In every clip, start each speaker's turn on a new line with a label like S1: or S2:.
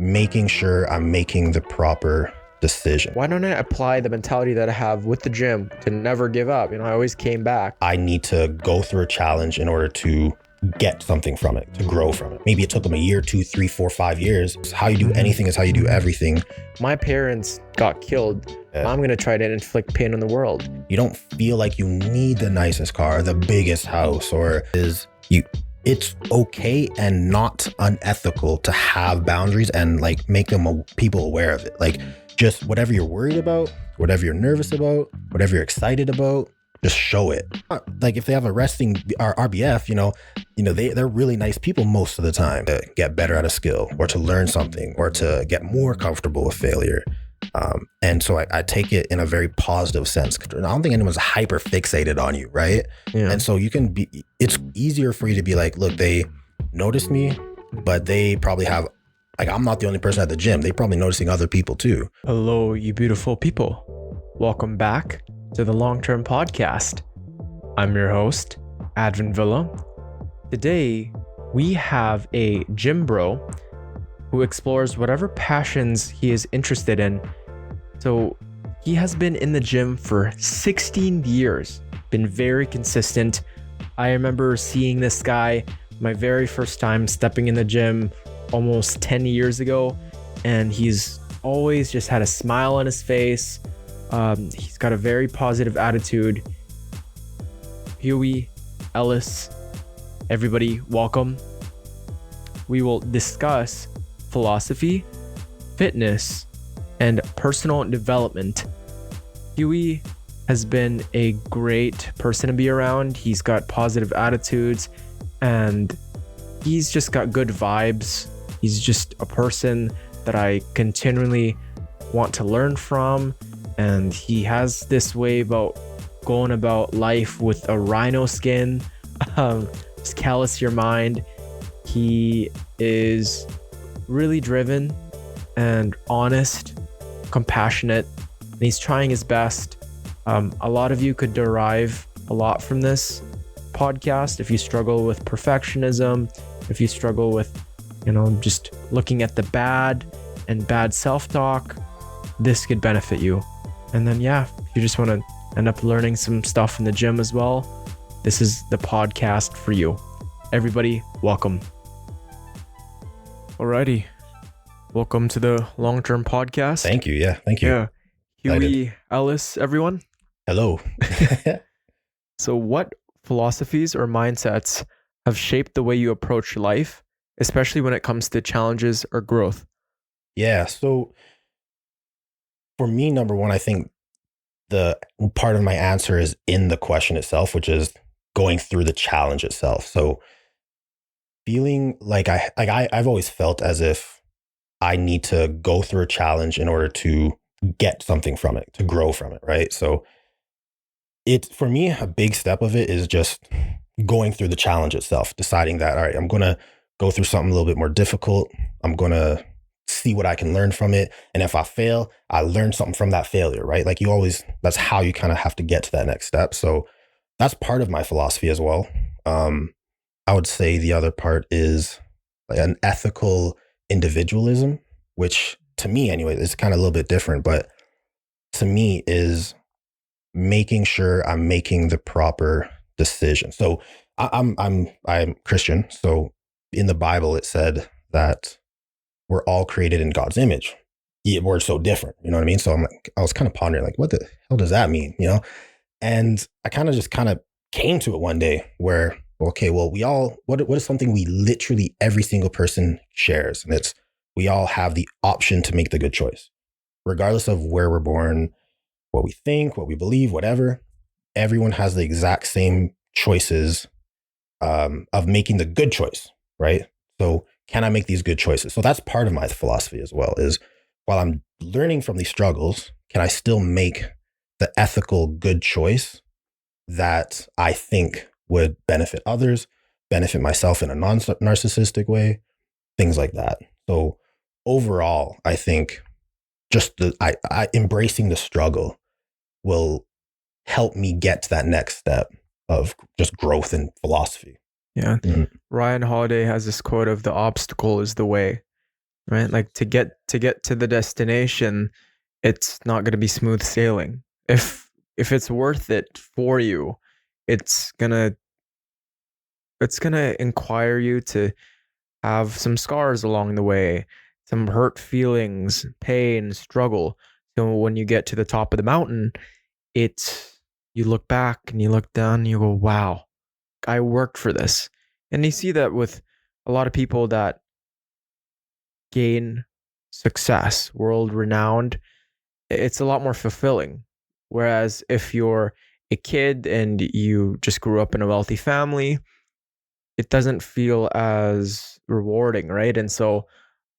S1: making sure I'm making the proper decision.
S2: Why don't I apply the mentality that I have with the gym to never give up? I always came back.
S1: I need to go through a challenge in order to get something from it, to grow from it. Maybe it took them a year, 2, 3, 4, 5 years. How you do anything is how you do everything.
S2: My parents got killed. I'm going to try to inflict pain on the world.
S1: You don't feel like you need the nicest car, the biggest house, it's okay and not unethical to have boundaries and like make them people aware of it. Like just whatever you're worried about, whatever you're nervous about, whatever you're excited about, just show it. Like if they have a resting RBF, they're really nice people most of the time to get better at a skill or to learn something or to get more comfortable with failure. And so I take it in a very positive sense. I don't think anyone's hyper fixated on you, right?
S2: Yeah.
S1: And so it's easier for you to be like, look, they noticed me, but they probably have, like, I'm not the only person at the gym. They're probably noticing other people too.
S2: Hello, you beautiful people. Welcome back to the Long-Term Podcast. I'm your host, Advin Villa. Today, we have a gym bro who explores whatever passions he is interested in. So he has been in the gym for 16 years, been very consistent. I remember seeing this guy my very first time stepping in the gym almost 10 years ago, and he's always just had a smile on his face. He's got a very positive attitude. Hueyy Ellis, everybody, welcome. We will discuss philosophy, fitness, and personal development. Hueyy has been a great person to be around. He's got positive attitudes and he's just got good vibes. He's just a person that I continually want to learn from. And he has this way about going about life with a rhino skin. Just callous your mind. He is really driven and honest, compassionate, and he's trying his best. A lot of you could derive a lot from this podcast if you struggle with perfectionism, if you struggle with, just looking at the bad and bad self-talk. This could benefit you. And then, if you just want to end up learning some stuff in the gym as well, this is the podcast for you. Everybody, welcome. Alrighty. Welcome to the Long-Term Podcast.
S1: Thank you. Yeah, thank you.
S2: Yeah. Hueyy Ellis, everyone.
S1: Hello.
S2: So what philosophies or mindsets have shaped the way you approach life, especially when it comes to challenges or growth?
S1: Yeah. So for me, number one, I think the part of my answer is in the question itself, which is going through the challenge itself. So feeling like I've always felt as if I need to go through a challenge in order to get something from it, to grow from it, right? So for me, a big step of it is just going through the challenge itself, deciding that, all right, I'm going to go through something a little bit more difficult. I'm going to see what I can learn from it. And if I fail, I learn something from that failure, right? Like that's how you kind of have to get to that next step. So that's part of my philosophy as well. I would say the other part is like an ethical individualism, which to me anyway, is kind of a little bit different, but to me is making sure I'm making the proper decision. So I'm Christian. So in the Bible, it said that we're all created in God's image. Yeah, we're so different. You know what I mean? So I was kind of pondering, like, what the hell does that mean? And I kind of came to it one day where, okay, well, what is something we literally every single person shares? And it's, we all have the option to make the good choice, regardless of where we're born, what we think, what we believe, whatever. Everyone has the exact same choices of making the good choice, right? So can I make these good choices? So that's part of my philosophy as well, is while I'm learning from these struggles, can I still make the ethical good choice that I think would benefit others, benefit myself in a non-narcissistic way, things like that. So overall, I think just I embracing the struggle will help me get to that next step of just growth in philosophy.
S2: Yeah. Mm-hmm. Ryan Holiday has this quote of, the obstacle is the way. right? Like to get to the destination, it's not going to be smooth sailing. If it's worth it for you, it's gonna inquire you to have some scars along the way, some hurt feelings, pain, struggle. So when you get to the top of the mountain, you look back and you look down and you go, wow, I worked for this. And you see that with a lot of people that gain success, world renowned, it's a lot more fulfilling. Whereas if you're a kid and you just grew up in a wealthy family, it doesn't feel as rewarding, right? And so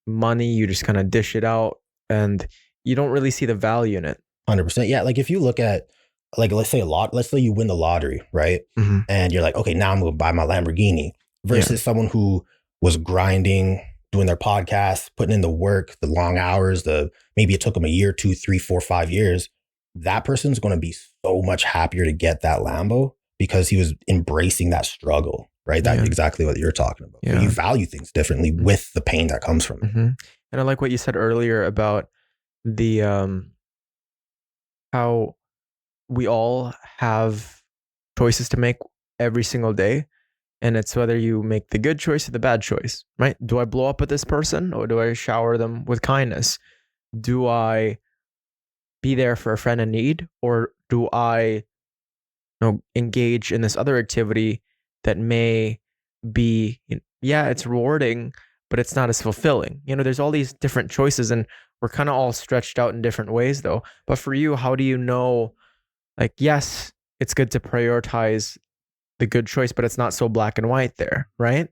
S2: money, you just kind of dish it out and you don't really see the value in it.
S1: 100%. Yeah. Like if you look at, like, let's say you win the lottery, right?
S2: Mm-hmm.
S1: And you're like, okay, now I'm going to buy my Lamborghini versus someone who was grinding, doing their podcast, putting in the work, the long hours, maybe it took them a year, 2, 3, 4, 5 years. That person's going to be so much happier to get that Lambo because he was embracing that struggle, right? That's exactly what you're talking about. So you value things differently with the pain that comes from it.
S2: Mm-hmm. And I like what you said earlier about the how we all have choices to make every single day. And it's whether you make the good choice or the bad choice, right? Do I blow up at this person or do I shower them with kindness? Do I be there for a friend in need or do I engage in this other activity that may be, it's rewarding, but it's not as fulfilling. There's all these different choices and we're kind of all stretched out in different ways though. But for you, how do you know, like, yes, it's good to prioritize the good choice, but it's not so black and white there, right?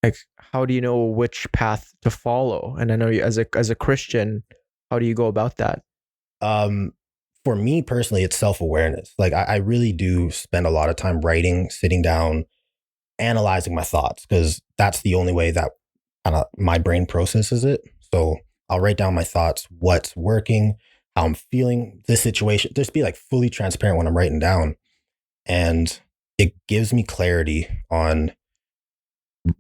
S2: Like, how do you know which path to follow? And I know you as a Christian, how do you go about that?
S1: For me personally, it's self-awareness. Like I really do spend a lot of time writing, sitting down, analyzing my thoughts, because that's the only way that my brain processes it. So I'll write down my thoughts, what's working, how I'm feeling, this situation, just be like fully transparent when I'm writing down. And it gives me clarity on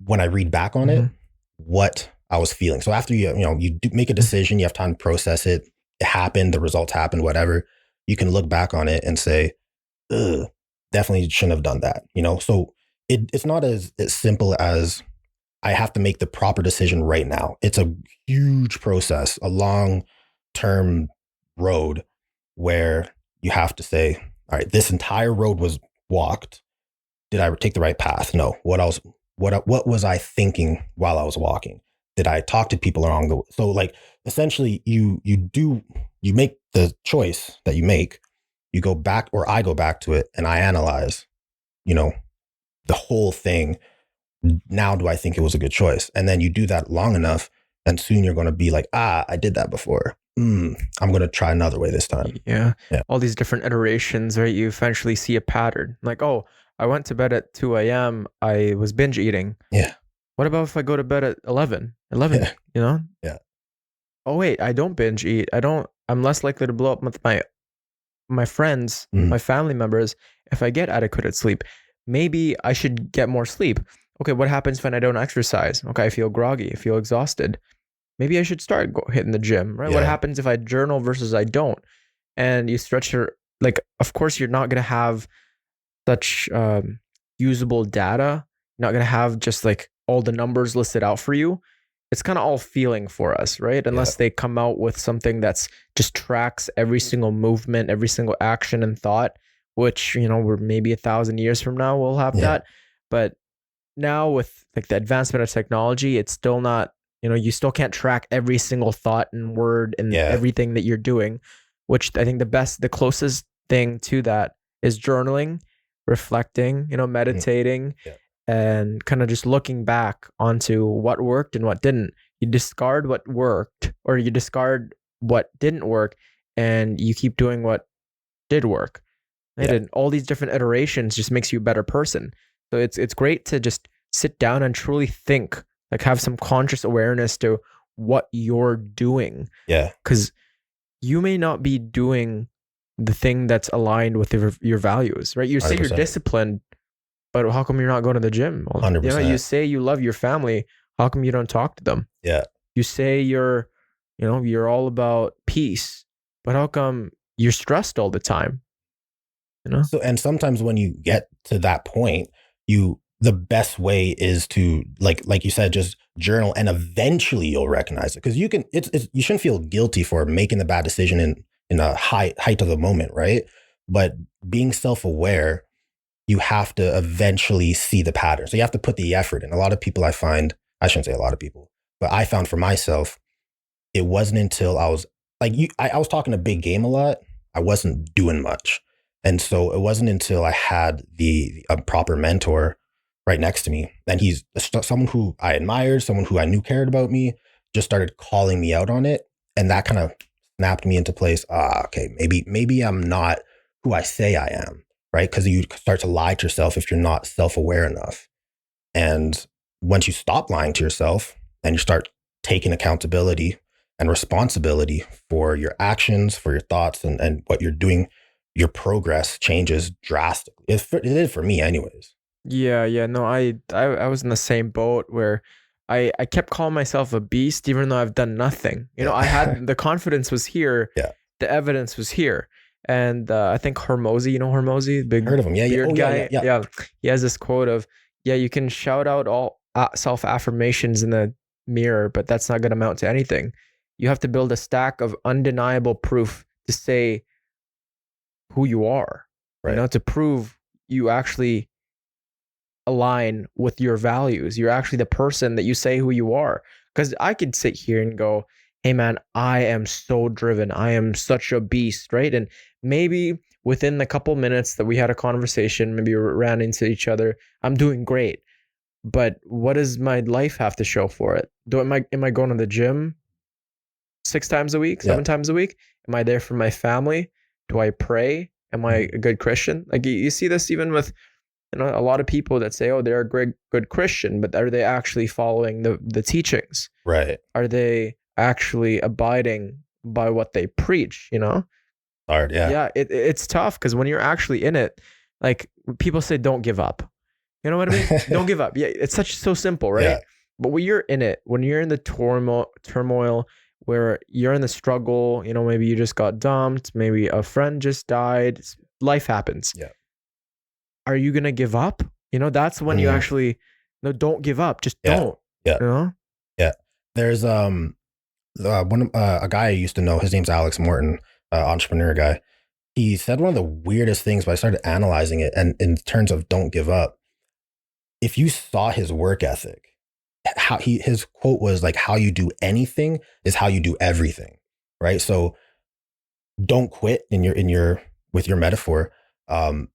S1: when I read back on it, what I was feeling. So after you do make a decision, you have time to process it. It happened, the results happened, whatever. You can look back on it and say, ugh, definitely shouldn't have done that. So it's not as simple as I have to make the proper decision right now. It's a huge process, a long-term road where you have to say, all right, this entire road was walked. Did I take the right path? No. What else? What was I thinking while I was walking? Did I talk to people along the way? So like essentially you make the choice that you make, you go back, or I go back to it and I analyze, the whole thing. Now, do I think it was a good choice? And then you do that long enough and soon you're going to be like, I did that before. I'm going to try another way this time.
S2: Yeah. All these different iterations, right? You eventually see a pattern like, oh, I went to bed at 2 a.m. I was binge eating.
S1: Yeah.
S2: What about if I go to bed at 11?
S1: Yeah. Yeah.
S2: Oh, wait, I don't binge eat. I'm less likely to blow up with my friends, my family members, if I get adequate sleep. Maybe I should get more sleep. Okay, what happens when I don't exercise? Okay, I feel groggy, I feel exhausted. Maybe I should start hitting the gym, right? Yeah. What happens if I journal versus I don't? And you stretch of course, you're not going to have such usable data. You're not going to have just like all the numbers listed out for you. It's kind of all feeling for us, right? Unless they come out with something that's just tracks every single movement, every single action and thought, which, we're maybe 1,000 years from now, we'll have that. But now with like the advancement of technology, it's still not, you still can't track every single thought and word and everything that you're doing, which I think the closest thing to that is journaling, reflecting, meditating, and kind of just looking back onto what worked and what didn't. You discard what worked or you discard what didn't work and you keep doing what did work. Right? And all these different iterations just makes you a better person. So it's great to just sit down and truly think, like have some conscious awareness to what you're doing. Yeah. Because you may not be doing the thing that's aligned with your values, right? You say 100%. You're disciplined, but how come you're not going to the gym?
S1: 100%.
S2: You say you love your family. How come you don't talk to them?
S1: Yeah.
S2: You say you're all about peace, but how come you're stressed all the time? You know?
S1: So, and sometimes when you get to that point, the best way is to like you said, just journal, and eventually you'll recognize it. Because you shouldn't feel guilty for making the bad decision in a height of the moment, right? But being self-aware, you have to eventually see the pattern. So you have to put the effort in. A lot of people, I shouldn't say a lot of people, but I found for myself, it wasn't until I was like I was talking a big game a lot. I wasn't doing much. And so it wasn't until I had a proper mentor right next to me, and he's someone who I admired, someone who I knew cared about me, just started calling me out on it. And that kind of snapped me into place. Okay, maybe I'm not who I say I am, right? Because you start to lie to yourself if you're not self-aware enough. And once you stop lying to yourself and you start taking accountability and responsibility for your actions, for your thoughts, and what you're doing, your progress changes drastically. It did for me, anyways.
S2: Yeah. No, I was in the same boat where I kept calling myself a beast even though I've done nothing. I had the confidence was here,
S1: Yeah.
S2: the evidence was here. And I think Hormozy, Hormozy, big
S1: Heard of him? Yeah, yeah.
S2: beard
S1: Oh,
S2: guy.
S1: yeah.
S2: He has this quote of, "Yeah, you can shout out all self affirmations in the mirror, but that's not going to amount to anything. You have to build a stack of undeniable proof to say who you are,
S1: Right.
S2: to prove you actually align with your values. You're actually the person that you say who you are." Because I could sit here and go, "Hey man, I am so driven. I am such a beast," right? And maybe within the couple minutes that we had a conversation, maybe we ran into each other, I'm doing great. But what does my life have to show for it? Am I going to the gym 6 times a week,
S1: Yeah.
S2: 7 times a week? Am I there for my family? Do I pray? Am I a good Christian? Like you see this even with a lot of people that say, "Oh, they're a great good Christian," but are they actually following the teachings?
S1: Right.
S2: Are they actually abiding by what they preach?
S1: Hard. Yeah.
S2: Yeah, it's tough because when you're actually in it, like people say, "Don't give up." You know what I mean? Don't give up. Yeah, it's so simple, right?
S1: Yeah.
S2: But when you're in it, when you're in the turmoil, where you're in the struggle, maybe you just got dumped, maybe a friend just died, life happens.
S1: Yeah.
S2: Are you gonna give up? That's when you actually no, don't give up. Just
S1: Yeah.
S2: don't.
S1: Yeah. Yeah. There's a guy I used to know. His name's Alex Morton, entrepreneur guy. He said one of the weirdest things, but I started analyzing it. And in terms of don't give up, if you saw his work ethic, his quote was like, "How you do anything is how you do everything." Right. So don't quit with your metaphor. Um,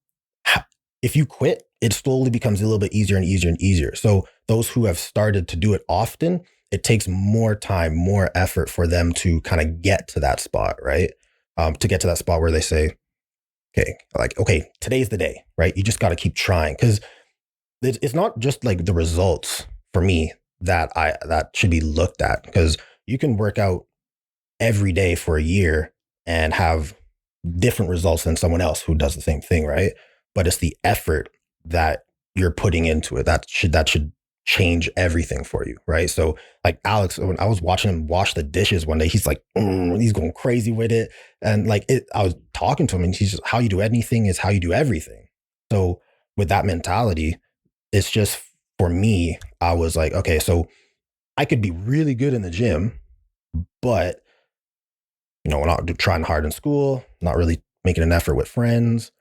S1: if you quit, it slowly becomes a little bit easier and easier and easier. So those who have started to do it often, it takes more time, more effort for them to kind of get to that spot, right? To get to that spot where they say, okay, today's the day, right? You just got to keep trying, because it's not just like the results for me that should be looked at, because you can work out every day for a year and have different results than someone else who does the same thing, right? But it's the effort that you're putting into it that should change everything for you, right? So like Alex, when I was watching him wash the dishes one day, he's like, he's going crazy with it. And I was talking to him, and he's just, how you do anything is how you do everything. So with that mentality, it's just, for me, I was like, okay, so I could be really good in the gym, but we're not trying hard in school, not really making an effort with friends.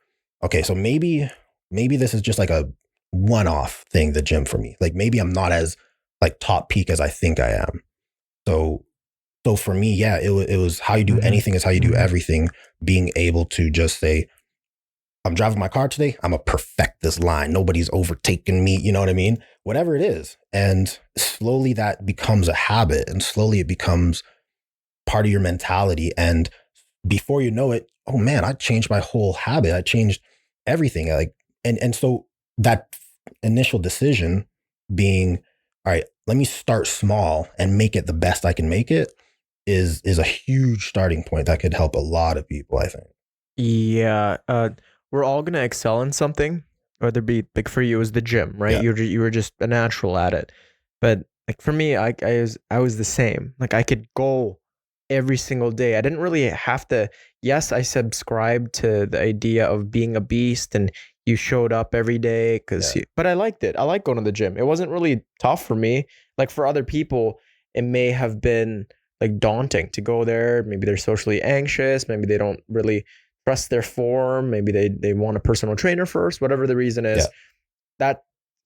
S1: Okay, so maybe this is just like a one-off thing, the gym for me. Like maybe I'm not as like top peak as I think I am. So for me, yeah, it was how you do anything is how you do everything. Being able to just say, I'm driving my car today, I'm gonna perfect this line. Nobody's overtaking me. You know what I mean? Whatever it is. And slowly that becomes a habit, and slowly it becomes part of your mentality. And before you know it, oh man, I changed my whole habit. I changed everything. And so that initial decision being, all right, let me start small and make it the best I can make it, is a huge starting point that could help a lot of people, I think.
S2: Yeah. We're all gonna excel in something, whether it be like for you is the gym, right?
S1: Yeah.
S2: You were just a natural at it. But like for me, I was the same. Like I could go every single day. I didn't really have to. Yes, I subscribed to the idea of being a beast and you showed up every day
S1: Yeah.
S2: but I liked it. I like going to the gym. It wasn't really tough for me. Like for other people, it may have been like daunting to go there. Maybe they're socially anxious. Maybe they don't really trust their form. Maybe they want a personal trainer first. Whatever the reason
S1: Yeah.
S2: is, that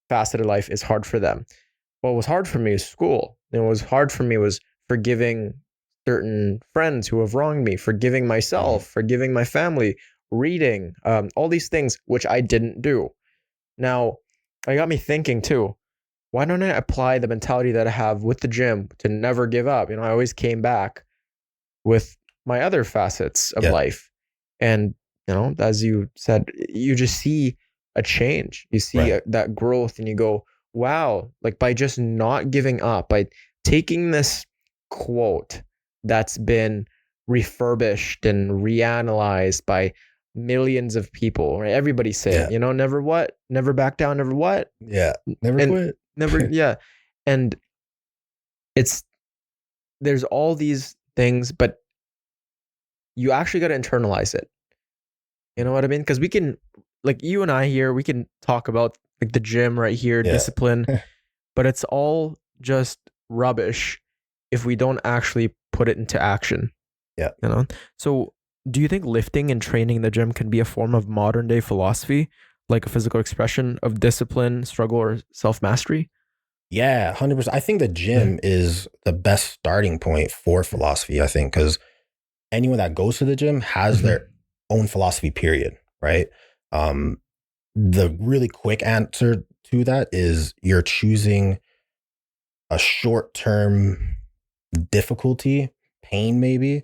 S2: facet of life is hard for them. What was hard for me is school. And what was hard for me was forgiving certain friends who have wronged me, forgiving
S1: Mhm.
S2: myself, forgiving my family, reading, all these things, which I didn't do. Now, it got me thinking too, why don't I apply the mentality that I have with the gym to never give up? I always came back with my other facets of
S1: Yeah.
S2: life. And, as you said, you just see a change. You see
S1: Right.
S2: that growth and you go, wow, like by just not giving up, by taking this quote that's been refurbished and reanalyzed by millions of people, right? Everybody say
S1: Yeah.
S2: it, never what? Never back down, never what?
S1: Yeah. Never
S2: And
S1: quit.
S2: never, yeah. And it's, there's all these things, but you actually got to internalize it. You know what I mean? Because we can, like you and I here, we can talk about like the gym right here,
S1: Yeah.
S2: discipline, but it's all just rubbish if we don't actually put it into action.
S1: Yeah.
S2: You know? So, do you think lifting and training in the gym can be a form of modern day philosophy, like a physical expression of discipline, struggle, or self mastery?
S1: Yeah. 100%. I think the
S2: Mm,
S1: gym is the best starting point for philosophy, I think, because anyone that goes to the gym has
S2: mhm.
S1: their own philosophy, period. Right. Um, the really quick answer to that is you're choosing a short term difficulty, pain, maybe,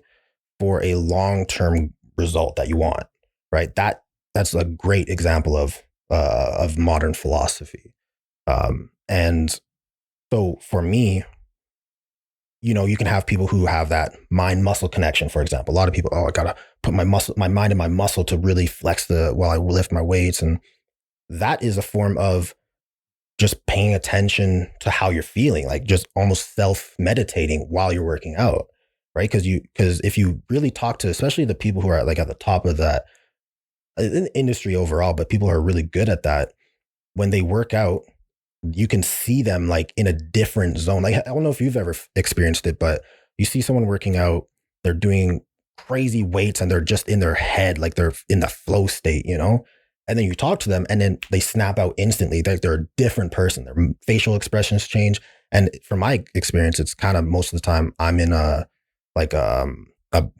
S1: for a long term result that you want. Right. That's a great example of modern philosophy. And so for me, you can have people who have that mind muscle connection, for example. A lot of people, oh, I gotta put my mind in my muscle to really flex while I lift my weights. And that is a form of just paying attention to how you're feeling, like just almost self meditating while you're working out. Right. Because if you really talk to, especially the people who are like at the top of that in the industry overall, but people who are really good at that, when they work out, you can see them like in a different zone. Like, I don't know if you've ever experienced it, but you see someone working out, they're doing crazy weights and they're just in their head, like they're in the flow state. And then you talk to them and then they snap out instantly. They're a different person. Their facial expressions change. And from my experience, it's kind of most of the time I'm in like a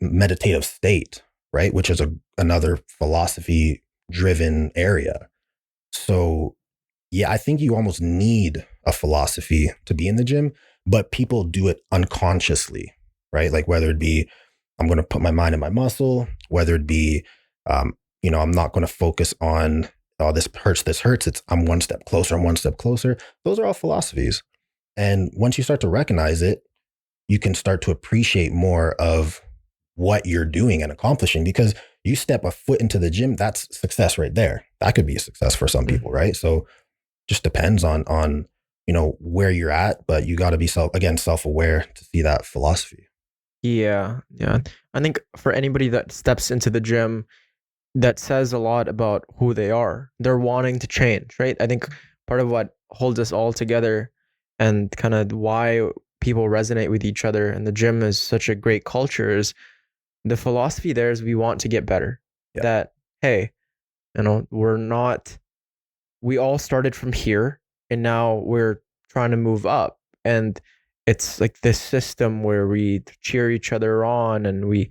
S1: meditative state, right? Which is another philosophy driven area. So yeah, I think you almost need a philosophy to be in the gym, but people do it unconsciously, right? Like whether it be, I'm going to put my mind in my muscle, whether it be, I'm not going to focus on, oh, this hurts, this hurts. It's, I'm one step closer, I'm one step closer. Those are all philosophies. And once you start to recognize it, you can start to appreciate more of what you're doing and accomplishing because you step a foot into the gym, that's success right there. That could be a success for some people,
S2: Mhm.
S1: right? So just depends on where you're at, but you got to be self-aware to see that philosophy.
S2: Yeah, yeah. I think for anybody that steps into the gym, that says a lot about who they are. They're wanting to change, right? I think part of what holds us all together and kind of why people resonate with each other and the gym is such a great culture is the philosophy there is we want to get better.
S1: Yeah.
S2: That, hey, we all started from here and now we're trying to move up. And it's like this system where we cheer each other on and we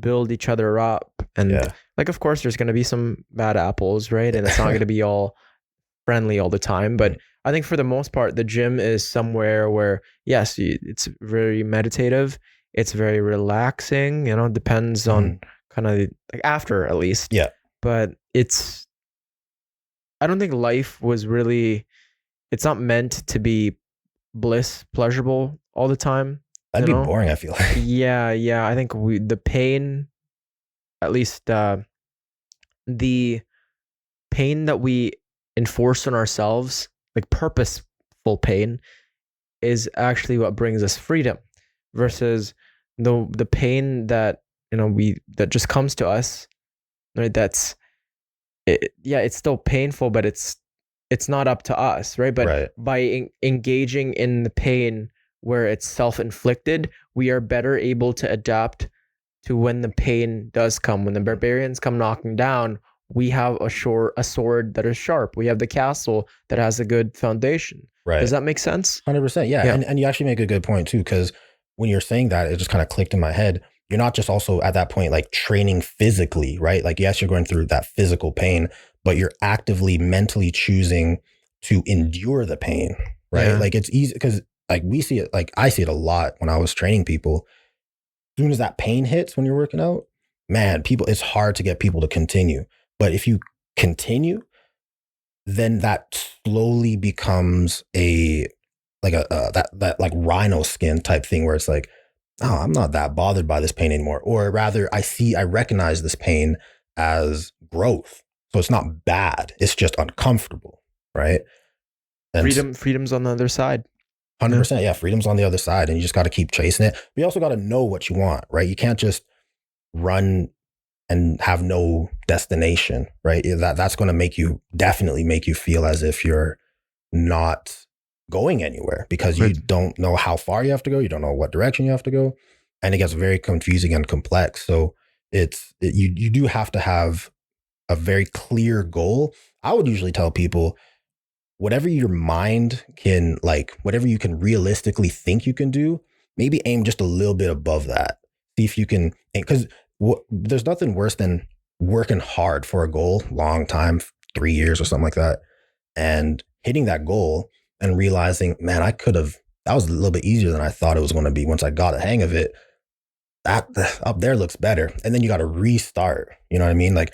S2: build each other up. And
S1: Yeah.
S2: like, of course, there's going to be some bad apples, right? And it's not going
S1: Yeah.
S2: to be all friendly all the time. But
S1: Mm,
S2: I think for the most part, the gym is somewhere where, yes, it's very meditative. It's very relaxing, depends on
S1: mhm.
S2: kind of like after at least.
S1: Yeah.
S2: But I don't think life was really, it's not meant to be pleasurable all the time,
S1: That'd
S2: you
S1: be
S2: know?
S1: boring, I feel like.
S2: Yeah, yeah. I think the pain, at least the pain that we enforce on ourselves, like purposeful pain, is actually what brings us freedom, versus the pain that that just comes to us, right? Yeah, it's still painful, but it's not up to us, right? But
S1: Right.
S2: by engaging in the pain where it's self-inflicted, we are better able to adapt to when the pain does come. When the barbarians come knocking down, we have a sword that is sharp. We have the castle that has a good foundation. Does
S1: Right.
S2: that make sense?
S1: 100%. Yeah.
S2: Yeah.
S1: And you actually make a good point too, because when you're saying that, it just kind of clicked in my head. You're not just also at that point, like training physically, right? Like, yes, you're going through that physical pain, but you're actively mentally choosing to endure the pain, right?
S2: Yeah.
S1: Like it's easy because like we see it, like I see it a lot when I was training people. As soon as that pain hits when you're working out, man, it's hard to get people to continue. But if you continue, then that slowly becomes that like rhino skin type thing where it's like, oh, I'm not that bothered by this pain anymore. Or rather, I recognize this pain as growth. So it's not bad. It's just uncomfortable. Right. And
S2: Freedom's on the other side.
S1: 100%. Yeah. Freedom's on the other side and you just got to keep chasing it. But you also got to know what you want, right? You can't just run and have no destination, right? That's going to definitely make you feel as if you're not going anywhere because you don't know how far you have to go. You don't know what direction you have to go. And it gets very confusing and complex. So you do have to have a very clear goal. I would usually tell people whatever your mind can, like whatever you can realistically think you can do, maybe aim just a little bit above that. See if you can, because there's nothing worse than working hard for a goal, long time, 3 years or something like that, and hitting that goal and realizing, man, that was a little bit easier than I thought it was going to be. Once I got a hang of it, that up there looks better. And then you got to restart. You know what I mean? Like,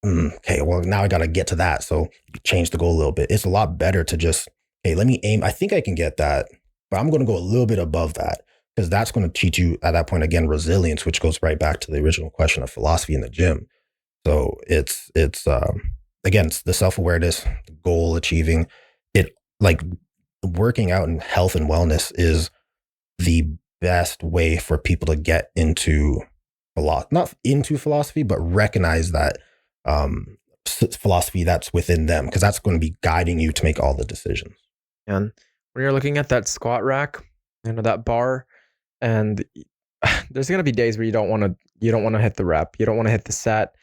S1: okay, well, now I got to get to that. So change the goal a little bit. It's a lot better to just, hey, let me aim. I think I can get that, but I'm going to go a little bit above that because that's going to teach you at that point, again, resilience, which goes right back to the original question of philosophy in the gym. So it's again, it's the self-awareness, goal achieving it, like working out and health and wellness is the best way for people to get into not into philosophy, but recognize that philosophy that's within them, because that's going to be guiding you to make all the decisions.
S2: And when you're looking at that squat rack, that bar, and there's going to be days where you don't want to hit the rep, you don't want to hit the set,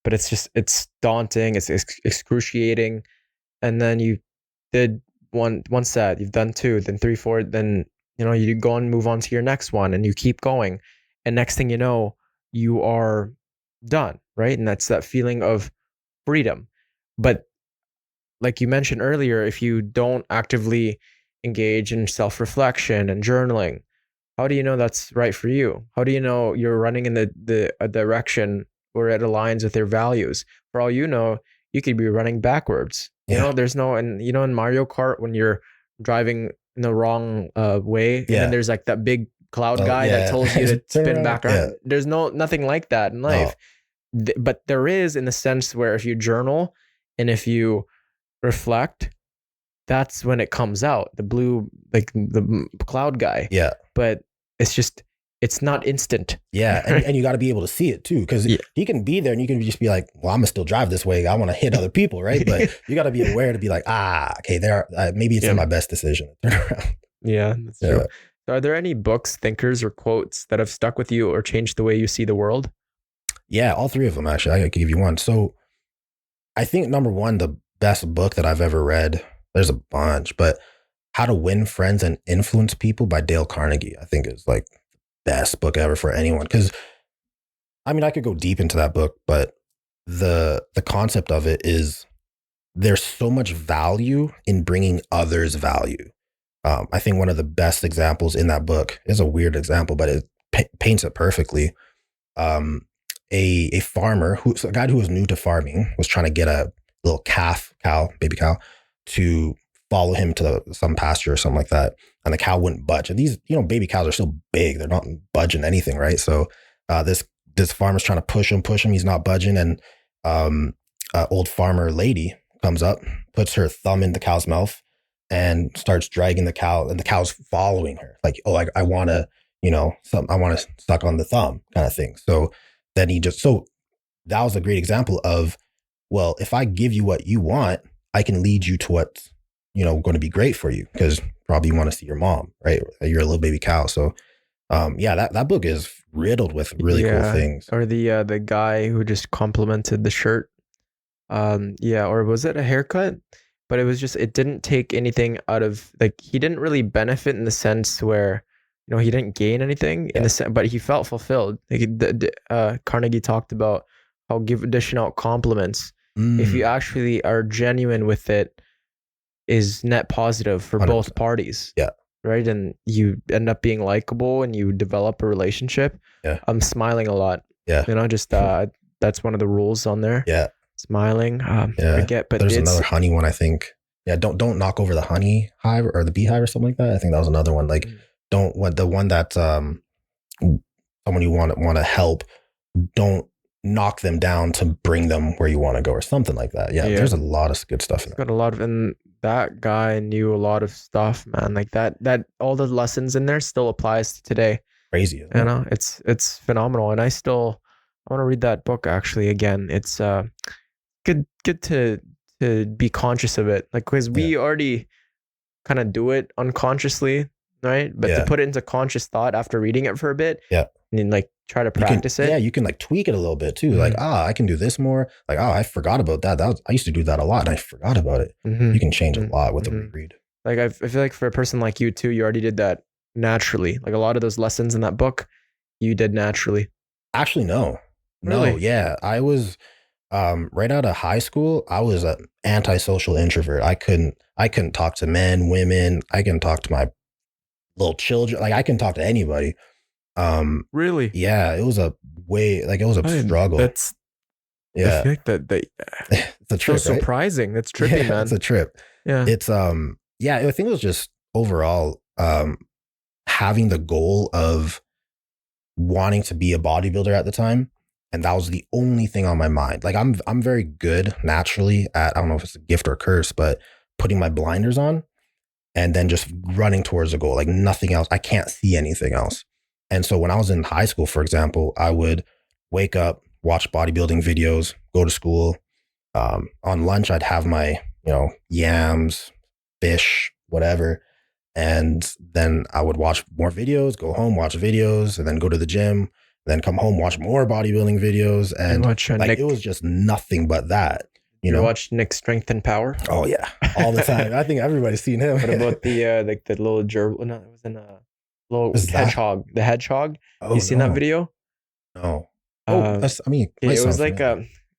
S2: but it's daunting, it's excruciating. And then you did one set, you've done two, then three, four, then you go and move on to your next one, and you keep going, and next thing you know, you are done, right? And that's that feeling of freedom. But like you mentioned earlier, if you don't actively engage in self-reflection and journaling, how do you know that's right for you? How do you know you're running in a direction where it aligns with your values? For all you know, you could be running backwards. There's no, and in Mario Kart, when you're driving in the wrong way, and then there's like that big cloud guy that tells you to spin back around. Yeah. There's nothing like that in life. No. But there is, in the sense where if you journal and if you reflect, that's when it comes out, the blue, like the cloud guy.
S1: Yeah.
S2: But it's not instant.
S1: Yeah. And you got to be able to see it too, because he can be there and you can just be like, well, I'm gonna still drive this way. I want to hit other people. Right. But you got to be aware to be like, okay, maybe it's not my best decision to turn around.
S2: Yeah, that's true. So are there any books, thinkers, or quotes that have stuck with you or changed the way you see the world? Yeah,
S1: all three of them, actually. I could give you one. So I think number one, the best book that I've ever read, there's a bunch, but How to Win Friends and Influence People by Dale Carnegie, I think is like the best book ever for anyone. Because I mean, I could go deep into that book, but the concept of it is there's so much value in bringing others value. I think one of the best examples in that book is a weird example, but it paints it perfectly. A farmer, a guy who was new to farming, was trying to get a little baby cow, to follow him to some pasture or something like that. And the cow wouldn't budge. And these, baby cows are still big. They're not budging anything, right? So this farmer's trying to push him. He's not budging. And old farmer lady comes up, puts her thumb in the cow's mouth, and starts dragging the cow, and the cow's following her. Like, oh, I want to, I want to suck on the thumb kind of thing. So then so that was a great example of, well, if I give you what you want, I can lead you to what's, going to be great for you, because probably you want to see your mom, right? You're a little baby cow. So that book is riddled with really cool things.
S2: Or the guy who just complimented the shirt. Or was it a haircut? But it was just, it didn't take anything out of, like, he didn't really benefit in the sense where, he didn't gain anything in the sense, but he felt fulfilled. Like Carnegie talked about how dishing out compliments, if you actually are genuine with it, is net positive for 100%. Both parties.
S1: Yeah.
S2: Right. And you end up being likable and you develop a relationship.
S1: Yeah.
S2: I'm smiling a lot.
S1: Yeah.
S2: That's one of the rules on there.
S1: Yeah.
S2: Smiling. But
S1: there's another honey one, I think. Yeah. Don't knock over the honey hive or the beehive or something like that. I think that was another one. Like, the one that someone you want to help, don't knock them down to bring them where you want to go or something like that. Yeah. There's a lot of good stuff in there.
S2: Got a lot of, and that guy knew a lot of stuff, man. Like that all the lessons in there still applies to today.
S1: Crazy.
S2: It's phenomenal. And I want to read that book actually again. It's good to be conscious of it. Like, because we already kind of do it unconsciously, right? But to put it into conscious thought after reading it for a bit, and then like try to practice it.
S1: Yeah, you can like tweak it a little bit too. Mm-hmm. Like, I can do this more. Like, I forgot about that. I used to do that a lot and I forgot about it. Mm-hmm. You can change a lot with the reread.
S2: Like, I feel like for a person like you too, you already did that naturally. Like a lot of those lessons in that book, you did naturally.
S1: Actually, no.
S2: Really?
S1: No, yeah. I was right out of high school, I was an antisocial introvert. I couldn't talk to men, women. I couldn't talk to my little children. Like, I can talk to anybody.
S2: Really?
S1: Yeah, it was a struggle.
S2: I feel like that
S1: it's a trip.
S2: So surprising. Right? That's trippy, man.
S1: It's a trip.
S2: Yeah.
S1: It's I think it was just overall having the goal of wanting to be a bodybuilder at the time. And that was the only thing on my mind. Like, I'm very good naturally at, I don't know if it's a gift or a curse, but putting my blinders on and then just running towards a goal, like nothing else. I can't see anything else. And so when I was in high school, for example, I would wake up, watch bodybuilding videos, go to school. On lunch, I'd have my, yams, fish, whatever. And then I would watch more videos, go home, watch videos, and then go to the gym, then come home, watch more bodybuilding videos. And it was just nothing but that. You
S2: watch Nick Strength and Power?
S1: Oh yeah, all the time. I think everybody's seen him.
S2: What about the little gerbil? No, it was in a little hedgehog. The hedgehog. You seen that video?
S1: No.
S2: It was like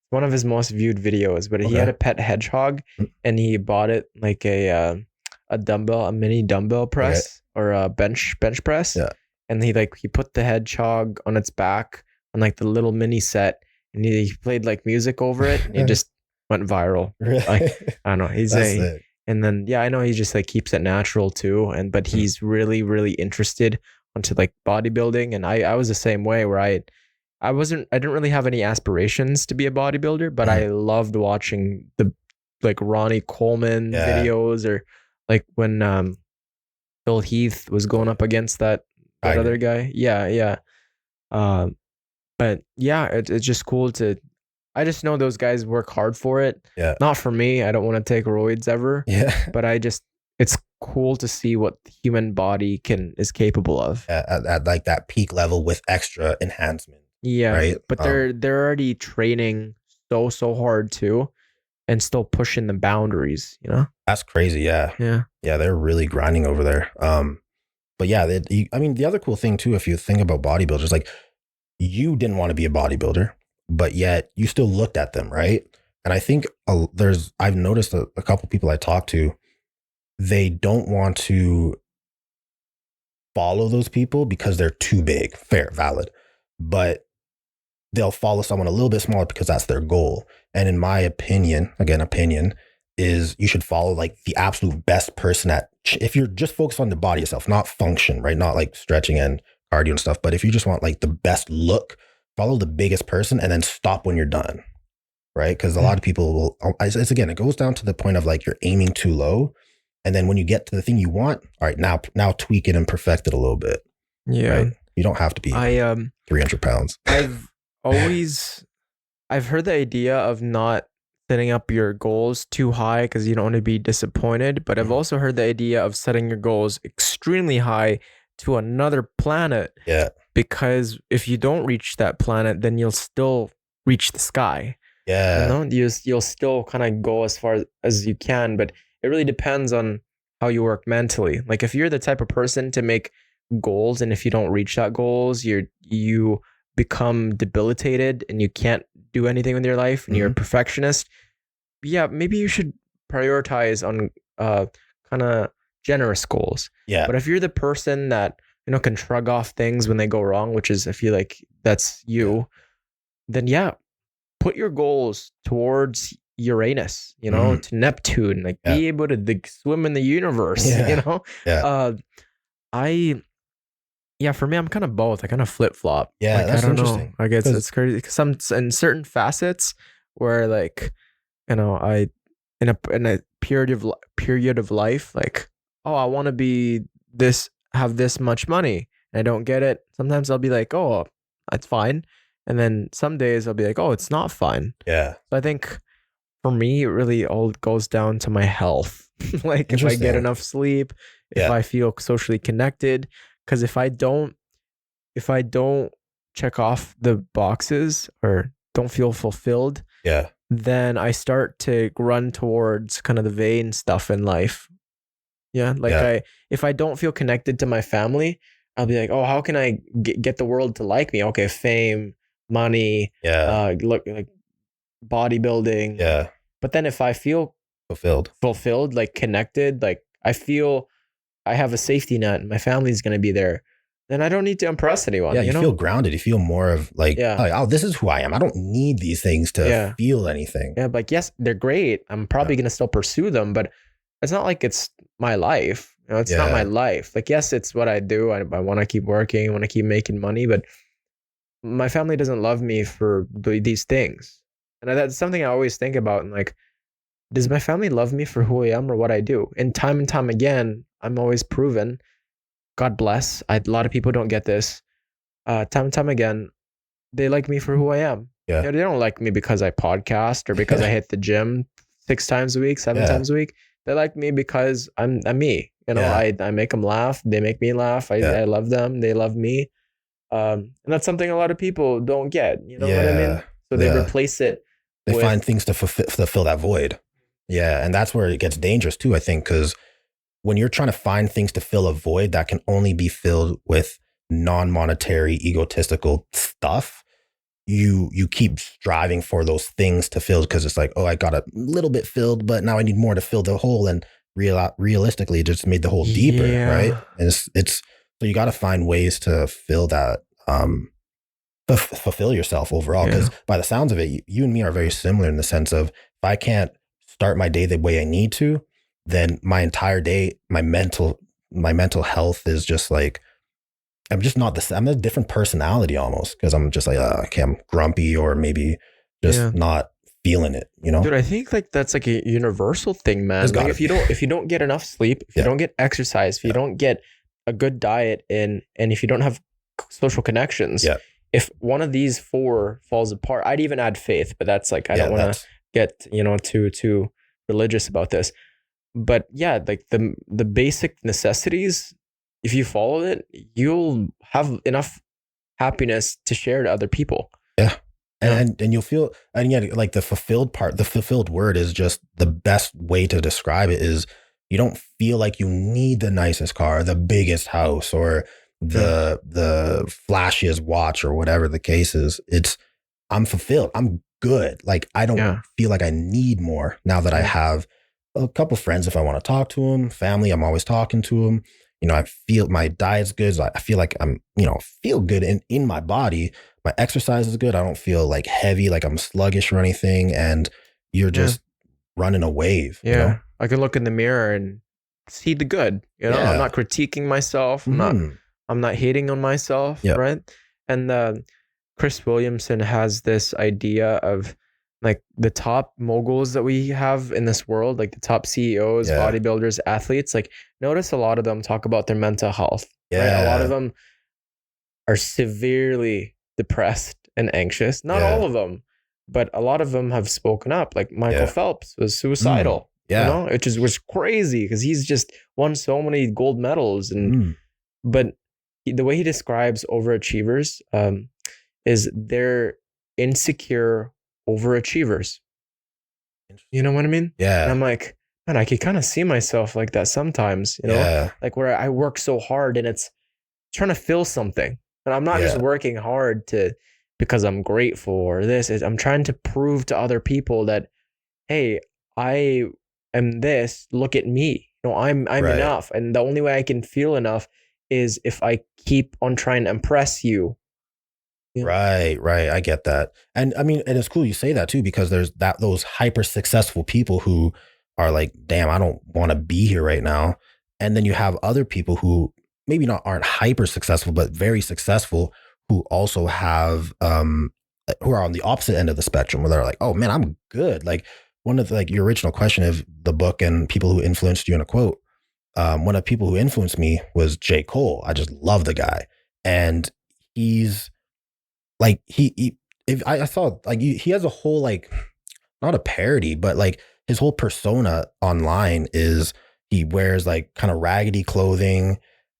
S2: one of his most viewed videos. But he had a pet hedgehog, and he bought it like a mini dumbbell press or a bench press. Yeah. And he put the hedgehog on its back on like the little mini set, and he played like music over it, and it just went viral.
S1: Really?
S2: Like, I don't know. And then I know he just like keeps it natural too, but he's really, really interested onto like bodybuilding. And I was the same way, where I didn't really have any aspirations to be a bodybuilder, but I loved watching the like Ronnie Coleman videos, or like when Phil Heath was going up against that other guy. Yeah. But yeah, it's just cool I just know those guys work hard for it.
S1: Yeah.
S2: Not for me. I don't want to take roids ever.
S1: Yeah.
S2: But it's cool to see what the human body is capable of.
S1: At like that peak level with extra enhancement.
S2: Yeah.
S1: Right.
S2: But they're already training so hard too, and still pushing the boundaries,
S1: That's crazy. Yeah.
S2: Yeah.
S1: Yeah. They're really grinding over there. But yeah, the other cool thing too, if you think about bodybuilders, like, you didn't want to be a bodybuilder, but yet you still looked at them, right? And I think I've noticed a couple people I talk to, they don't want to follow those people because they're too big. Fair, valid. But they'll follow someone a little bit smaller because that's their goal. And in my opinion, is you should follow like the absolute best person if you're just focused on the body itself, not function, right? Not like stretching and cardio and stuff. But if you just want like the best look, follow the biggest person and then stop when you're done, right? Because a lot of people it goes down to the point of like, you're aiming too low. And then when you get to the thing you want, all right, now tweak it and perfect it a little bit.
S2: Yeah.
S1: Right? You don't have to be 300 pounds.
S2: I've heard the idea of not setting up your goals too high because you don't want to be disappointed. But I've also heard the idea of setting your goals extremely high to another planet.
S1: Yeah.
S2: Because if you don't reach that planet, then you'll still reach the sky.
S1: Yeah.
S2: You know, you'll still kind of go as far as you can, but it really depends on how you work mentally. Like if you're the type of person to make goals, and if you don't reach that goals, you become debilitated and you can't do anything with your life, and you're a perfectionist. Yeah, maybe you should prioritize on kind of generous goals.
S1: Yeah.
S2: But if you're the person that, you know, can shrug off things when they go wrong, which is, I feel like that's you, then yeah, put your goals towards Uranus, you know, to Neptune, like be able to swim in the universe, you know? For me, I'm kind of both. I kind of flip flop.
S1: Yeah,
S2: like,
S1: that's
S2: I don't
S1: interesting.
S2: know. I guess it's crazy because some in certain facets where, like, you know, I in a period of life, like, oh, I want to be this, have this much money, and I don't get it. Sometimes I'll be like, oh, that's fine, and then some days I'll be like, oh, it's not fine.
S1: Yeah.
S2: So I think for me, it really all goes down to my health. Like if I get enough sleep, if I feel socially connected. Because if I don't check off the boxes or don't feel fulfilled, then I start to run towards kind of the vain stuff in life. Yeah, like if I don't feel connected to my family, I'll be like, oh, how can I get the world to like me? Okay, fame, money, look, like bodybuilding.
S1: Yeah.
S2: But then if I feel fulfilled, like connected, like I feel I have a safety net and my family's going to be there, then I don't need to impress anyone.
S1: Yeah, you feel grounded. You feel more of like, oh, this is who I am. I don't need these things to feel anything.
S2: Yeah, but yes, they're great. I'm probably going to still pursue them, but it's not like it's my life. You know, it's not my life. Like, yes, it's what I do. I want to keep working. I want to keep making money, but my family doesn't love me for these things. And that's something I always think about. And like, does my family love me for who I am or what I do? And time again, I'm always proven, God bless, a lot of people don't get this. Time and time again, they like me for who I am.
S1: Yeah.
S2: You know, they don't like me because I podcast or because I hit the gym 6 times a week, 7 times a week. They like me because I'm me. You know, I make them laugh. They make me laugh. I love them. They love me. And that's something a lot of people don't get. You know what I mean? So they replace it.
S1: They find things to fill that void. Yeah. And that's where it gets dangerous too, I think, because when you're trying to find things to fill a void that can only be filled with non-monetary, egotistical stuff, you keep striving for those things to fill because it's like, oh, I got a little bit filled, but now I need more to fill the hole. And realistically, it just made the hole deeper, right? And it's so you got to find ways to fill that, fulfill yourself overall. Because by the sounds of it, you and me are very similar in the sense of if I can't start my day the way I need to, then my entire day, my mental health is just like, I'm just not the same. I'm a different personality almost because I'm just like, okay, I'm grumpy or maybe just not feeling it, you know?
S2: Dude, I think like that's like a universal thing, man. Like if you don't get enough sleep, if you don't get exercise, if you don't get a good diet and if you don't have social connections, if one of these 4 falls apart, I'd even add faith, but that's like, I don't want to get, you know, too religious about this. But yeah, like the basic necessities, if you follow it, you'll have enough happiness to share to other people.
S1: Yeah. And you'll feel, and yet like the fulfilled word is just the best way to describe it is you don't feel like you need the nicest car, the biggest house, or the flashiest watch or whatever the case is. It's, I'm fulfilled. I'm good. Like I don't feel like I need more now that I have a couple friends. If I want to talk to them, family, I'm always talking to them. You know, I feel my diet's good. So I feel like I'm, you know, feel good in my body. My exercise is good. I don't feel like heavy, like I'm sluggish or anything. And you're just running a wave.
S2: Yeah. You know? I can look in the mirror and see the good. You know, I'm not critiquing myself. I'm not hating on myself. Right. And Chris Williamson has this idea of like the top moguls that we have in this world, like the top CEOs,
S1: Yeah.
S2: bodybuilders, athletes, like notice a lot of them talk about their mental health, right? A lot of
S1: Yeah.
S2: them are severely depressed and anxious. Not
S1: Yeah.
S2: all of them, but a lot of them have spoken up. Like Michael
S1: Yeah.
S2: Phelps was suicidal,
S1: Yeah.
S2: you know, which was crazy because he's just won so many gold medals. And but the way he describes overachievers is they're insecure overachievers. You know what I mean?
S1: Yeah.
S2: And I'm like, man, I could kind of see myself like that sometimes, you know,
S1: Yeah.
S2: like where I work so hard and it's trying to fill something. And I'm not just working hard because I'm grateful or this. I'm trying to prove to other people that, hey, I am this. Look at me. You know, I'm
S1: Right.
S2: enough. And the only way I can feel enough is if I keep on trying to impress you. Yeah.
S1: Right. I get that. And I mean, and it's cool you say that too, because there's those hyper successful people who are like, damn, I don't want to be here right now. And then you have other people who maybe aren't hyper successful, but very successful, who also have, who are on the opposite end of the spectrum, where they're like, oh man, I'm good. Like one of the, like your original question of the book and people who influenced you in a quote. One of the people who influenced me was J. Cole. I just love the guy. And he's, like I saw like he has a whole, like, not a parody, but like his whole persona online is he wears like kind of raggedy clothing.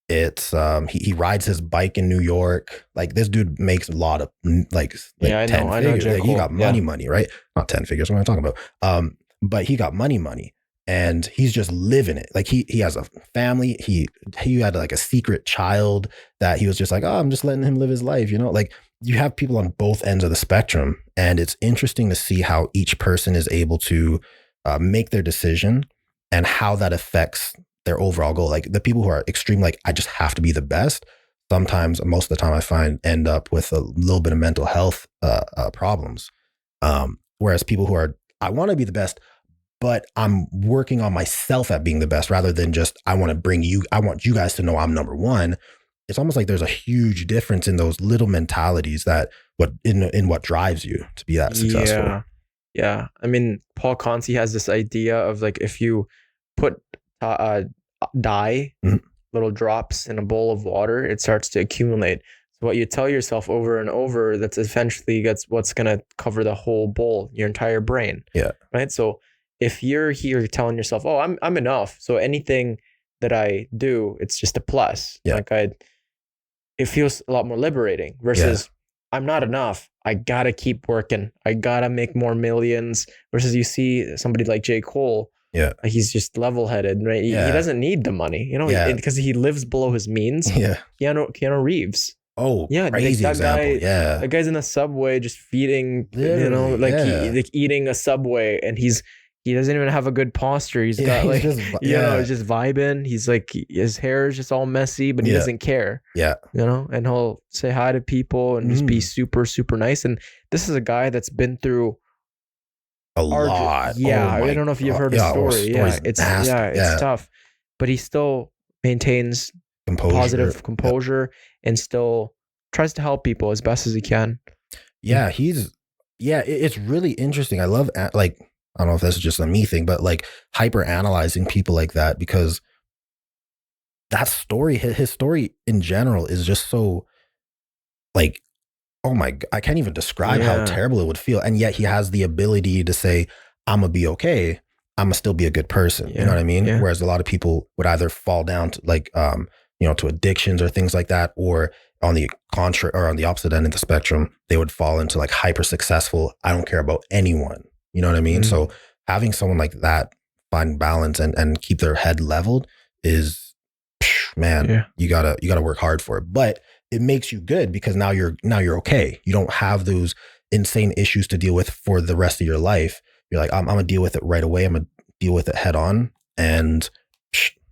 S1: It's he rides his bike in New York. Like this dude makes a lot of like
S2: Yeah, I
S1: 10
S2: know
S1: figures.
S2: J.
S1: Like, he
S2: Cole.
S1: got money, right? Not 10 figures. What am I talking about? But he got money. And he's just living it. Like he has a family. He had like a secret child that he was just like, oh, I'm just letting him live his life. You know, like you have people on both ends of the spectrum, and it's interesting to see how each person is able to make their decision and how that affects their overall goal. Like the people who are extreme, like I just have to be the best. Sometimes, most of the time, I find end up with a little bit of mental health problems. Whereas people who are, I want to be the best, but I'm working on myself at being the best, rather than just, I want you guys to know I'm number one. It's almost like there's a huge difference in those little mentalities that in what drives you to be that successful.
S2: Yeah. I mean, Paul Conti has this idea of like, if you put dye, little drops in a bowl of water, it starts to accumulate. So what you tell yourself over and over, that's eventually what's going to cover the whole bowl, your entire brain.
S1: Yeah.
S2: Right. So if you're here telling yourself, oh, I'm enough, so anything that I do, it's just a plus.
S1: Yeah.
S2: Like it feels a lot more liberating versus I'm not enough. I gotta keep working. I gotta make more millions. Versus you see somebody like J. Cole.
S1: Yeah.
S2: He's just level-headed, right? He doesn't need the money, you know, because he lives below his means.
S1: Yeah.
S2: Keanu Reeves.
S1: Oh, yeah, crazy example.
S2: That guy's in the subway just feeding, you know, like like eating a Subway, and he doesn't even have a good posture. He's got like, he's just vibing. He's like, his hair is just all messy, but he doesn't care. Yeah. You know, and he'll say hi to people and just be super, super nice. And this is a guy that's been through
S1: a lot.
S2: Yeah. I don't know if you've heard his story. It's tough, but he still maintains positive composure and still tries to help people as best as he can.
S1: Yeah. It's really interesting. I love, like, I don't know if that's just a me thing, but like hyper analyzing people like that, because that story, his story in general is just so like, oh my, I can't even describe how terrible it would feel. And yet he has the ability to say, I'm gonna be okay. I'm gonna still be a good person. You know what I mean? Yeah. Whereas a lot of people would either fall down to like, you know, to addictions or things like that, or on the contrary, or on the opposite end of the spectrum, they would fall into like hyper successful. I don't care about anyone. You know what I mean? Mm-hmm. So having someone like that find balance and keep their head leveled is, man, you gotta work hard for it. But it makes you good, because now you're okay. You don't have those insane issues to deal with for the rest of your life. You're like, I'm gonna deal with it right away. I'm gonna deal with it head on, and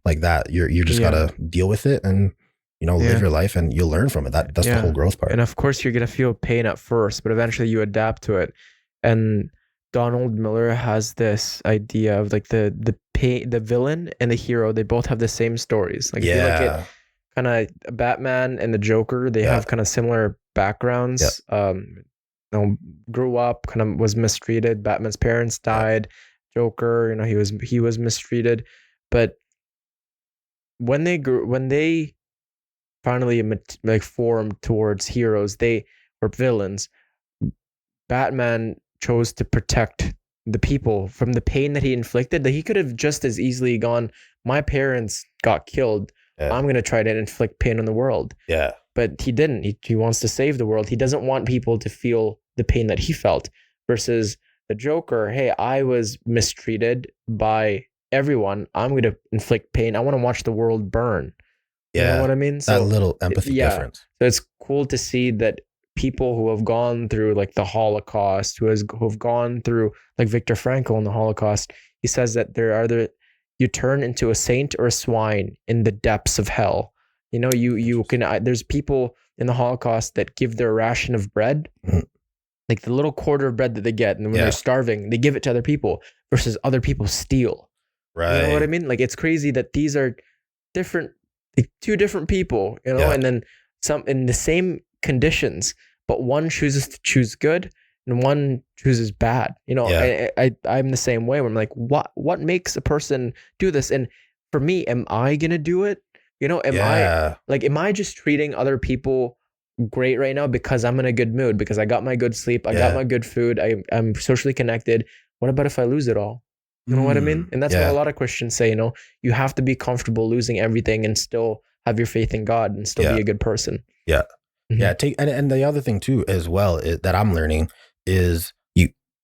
S1: like that. You just gotta deal with it and, you know, live your life, and you'll learn from it. That's the whole growth part.
S2: And of course you're gonna feel pain at first, but eventually you adapt to it. And Donald Miller has this idea of like the villain and the hero, they both have the same stories. Like if you look at kind of Batman and the Joker, they have kind of similar backgrounds. grew up, kind of was mistreated. Batman's parents died. Joker, he was mistreated. But when they finally like formed towards heroes, they were villains. Batman chose to protect the people from the pain that he inflicted. That he could have just as easily gone, my parents got killed.
S1: Yeah.
S2: I'm going to try to inflict pain on the world.
S1: Yeah.
S2: But he didn't. He wants to save the world. He doesn't want people to feel the pain that he felt. Versus the Joker, hey, I was mistreated by everyone. I'm going to inflict pain. I want to watch the world burn.
S1: Yeah.
S2: You know what I mean?
S1: So that little empathy difference.
S2: So it's cool to see that people who have gone through like the Holocaust, who have gone through like Viktor Frankl in the Holocaust, he says that you turn into a saint or a swine in the depths of hell. You can, there's people in the Holocaust that give their ration of bread, like the little quarter of bread that they get, and when they're starving, they give it to other people, versus other people steal.
S1: Right.
S2: You know what I mean? Like, it's crazy that these are different, like two different people, and then some in the same conditions, but one chooses to choose good and one chooses bad. I'm the same way, where I'm like, what makes a person do this? And for me, am I gonna do it? Am I just treating other people great right now because I'm in a good mood, because I got my good sleep, I got my good food, I'm socially connected? What about if I lose it all? You know what I mean? And that's what a lot of Christians say, you have to be comfortable losing everything and still have your faith in God and still be a good person.
S1: Yeah.
S2: Mm-hmm.
S1: Yeah. And the other thing too, as well, that I'm learning is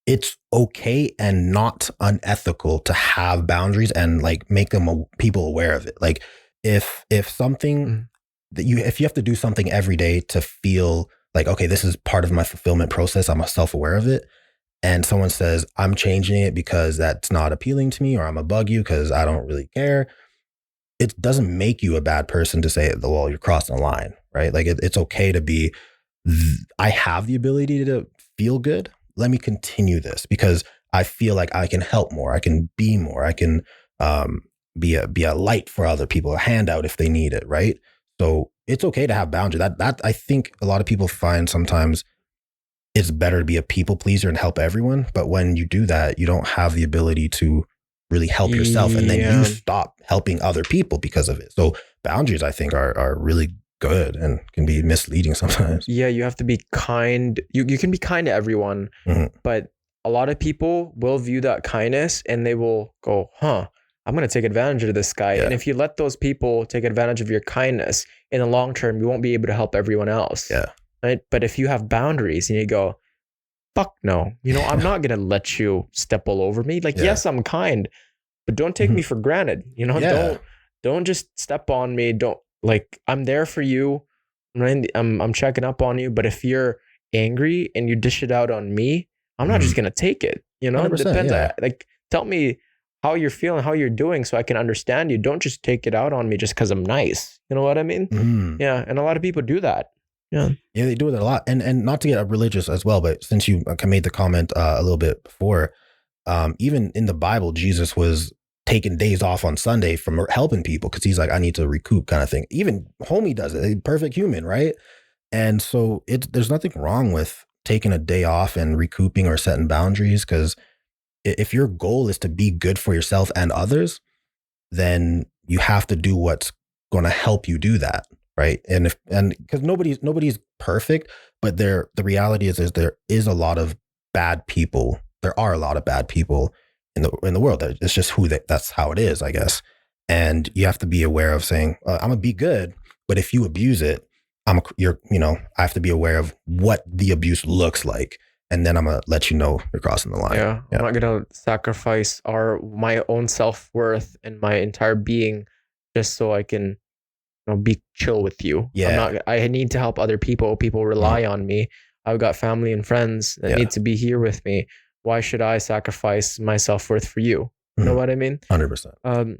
S1: it's okay and not unethical to have boundaries and like make people aware of it. Like if something if you have to do something every day to feel like, okay, this is part of my fulfillment process, I'm self-aware of it, and someone says, I'm changing it because that's not appealing to me, or I'm gonna bug you because I don't really care, it doesn't make you a bad person to say, well, you're crossing a line, right? Like it's okay to be, I have the ability to feel good. Let me continue this because I feel like I can help more. I can be more. I can be a light for other people, a handout if they need it, right? So it's okay to have boundaries. That I think a lot of people find sometimes it's better to be a people pleaser and help everyone. But when you do that, you don't have the ability to really help yourself, and then you stop helping other people because of it. So boundaries, I think, are really good and can be misleading sometimes.
S2: Yeah, you have to be kind. You can be kind to everyone, but a lot of people will view that kindness and they will go, I'm going to take advantage of this guy. Yeah. And if you let those people take advantage of your kindness, in the long term, you won't be able to help everyone else.
S1: Yeah.
S2: Right. But if you have boundaries and you go, fuck no, I'm not going to let you step all over me. Like, yes, I'm kind, but don't take me for granted. Don't just step on me. Don't, like, I'm there for you. Right? I'm checking up on you. But if you're angry and you dish it out on me, I'm not just going to take it. It depends. Like, tell me how you're feeling, how you're doing, so I can understand you. Don't just take it out on me just because I'm nice. You know what I mean? Yeah. And a lot of people do that. Yeah.
S1: Yeah, they do it a lot. And not to get religious as well, but since you made the comment a little bit before, even in the Bible, Jesus was taking days off on Sunday from helping people because he's like, I need to recoup, kind of thing. Even Homie does it. Perfect human, right? And so there's nothing wrong with taking a day off and recouping or setting boundaries, because if your goal is to be good for yourself and others, then you have to do what's going to help you do that, right? And because nobody's perfect, but the reality is there is a lot of bad people. There are a lot of bad people in the world. It's just that's how it is, I guess. And you have to be aware of saying, I'm gonna be good, but if you abuse it, I have to be aware of what the abuse looks like. And then I'm going to let you know you're crossing the line.
S2: Yeah. I'm not going to sacrifice my own self-worth and my entire being just so I can be chill with you.
S1: Yeah.
S2: I need to help other people. People rely on me. I've got family and friends that need to be here with me. Why should I sacrifice my self-worth for you? You know what I mean?
S1: 100%.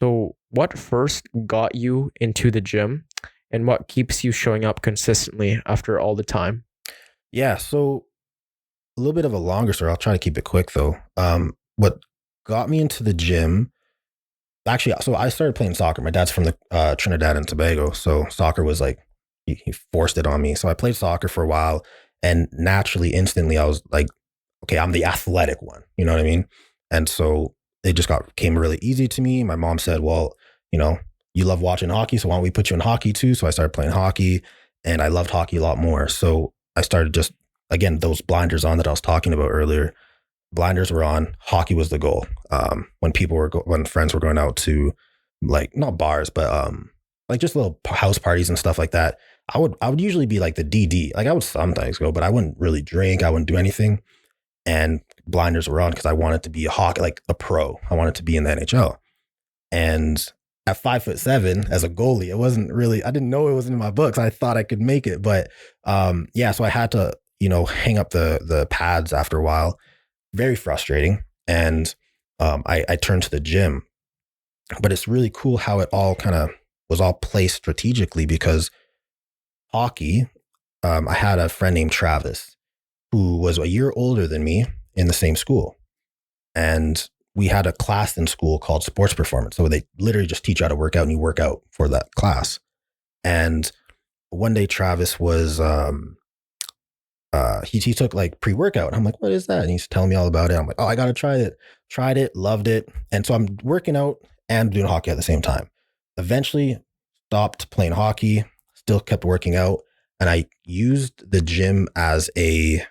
S2: So what first got you into the gym, and what keeps you showing up consistently after all the time?
S1: Yeah. So a little bit of a longer story. I'll try to keep it quick though. What got me into the gym, actually, so I started playing soccer. My dad's from the Trinidad and Tobago. So soccer was like, he forced it on me. So I played soccer for a while. And naturally, instantly, I was like, okay, I'm the athletic one. You know what I mean? And so it just came really easy to me. My mom said, well, you love watching hockey, so why don't we put you in hockey too? So I started playing hockey, and I loved hockey a lot more. So I started just, again, those blinders on that I was talking about earlier. Blinders were on. Hockey was the goal. When friends were going out to, like, not bars, but like just little house parties and stuff like that, I would usually be like the DD. Like, I would sometimes go, but I wouldn't really drink. I wouldn't do anything. And blinders were on because I wanted to be a pro. I wanted to be in the NHL. And at 5'7" as a goalie, it wasn't really, I didn't know it was in my books. I thought I could make it, but so I had to, hang up the pads after a while. Very frustrating. And I turned to the gym. But it's really cool how it all kind of was all placed strategically, because hockey, I had a friend named Travis who was a year older than me in the same school. And we had a class in school called sports performance. So they literally just teach you how to work out, and you work out for that class. And one day Travis was, he took like pre-workout. And I'm like, what is that? And he's telling me all about it. I'm like, oh, I got to try it. Tried it, loved it. And so I'm working out and doing hockey at the same time. Eventually stopped playing hockey, still kept working out. And I used the gym as a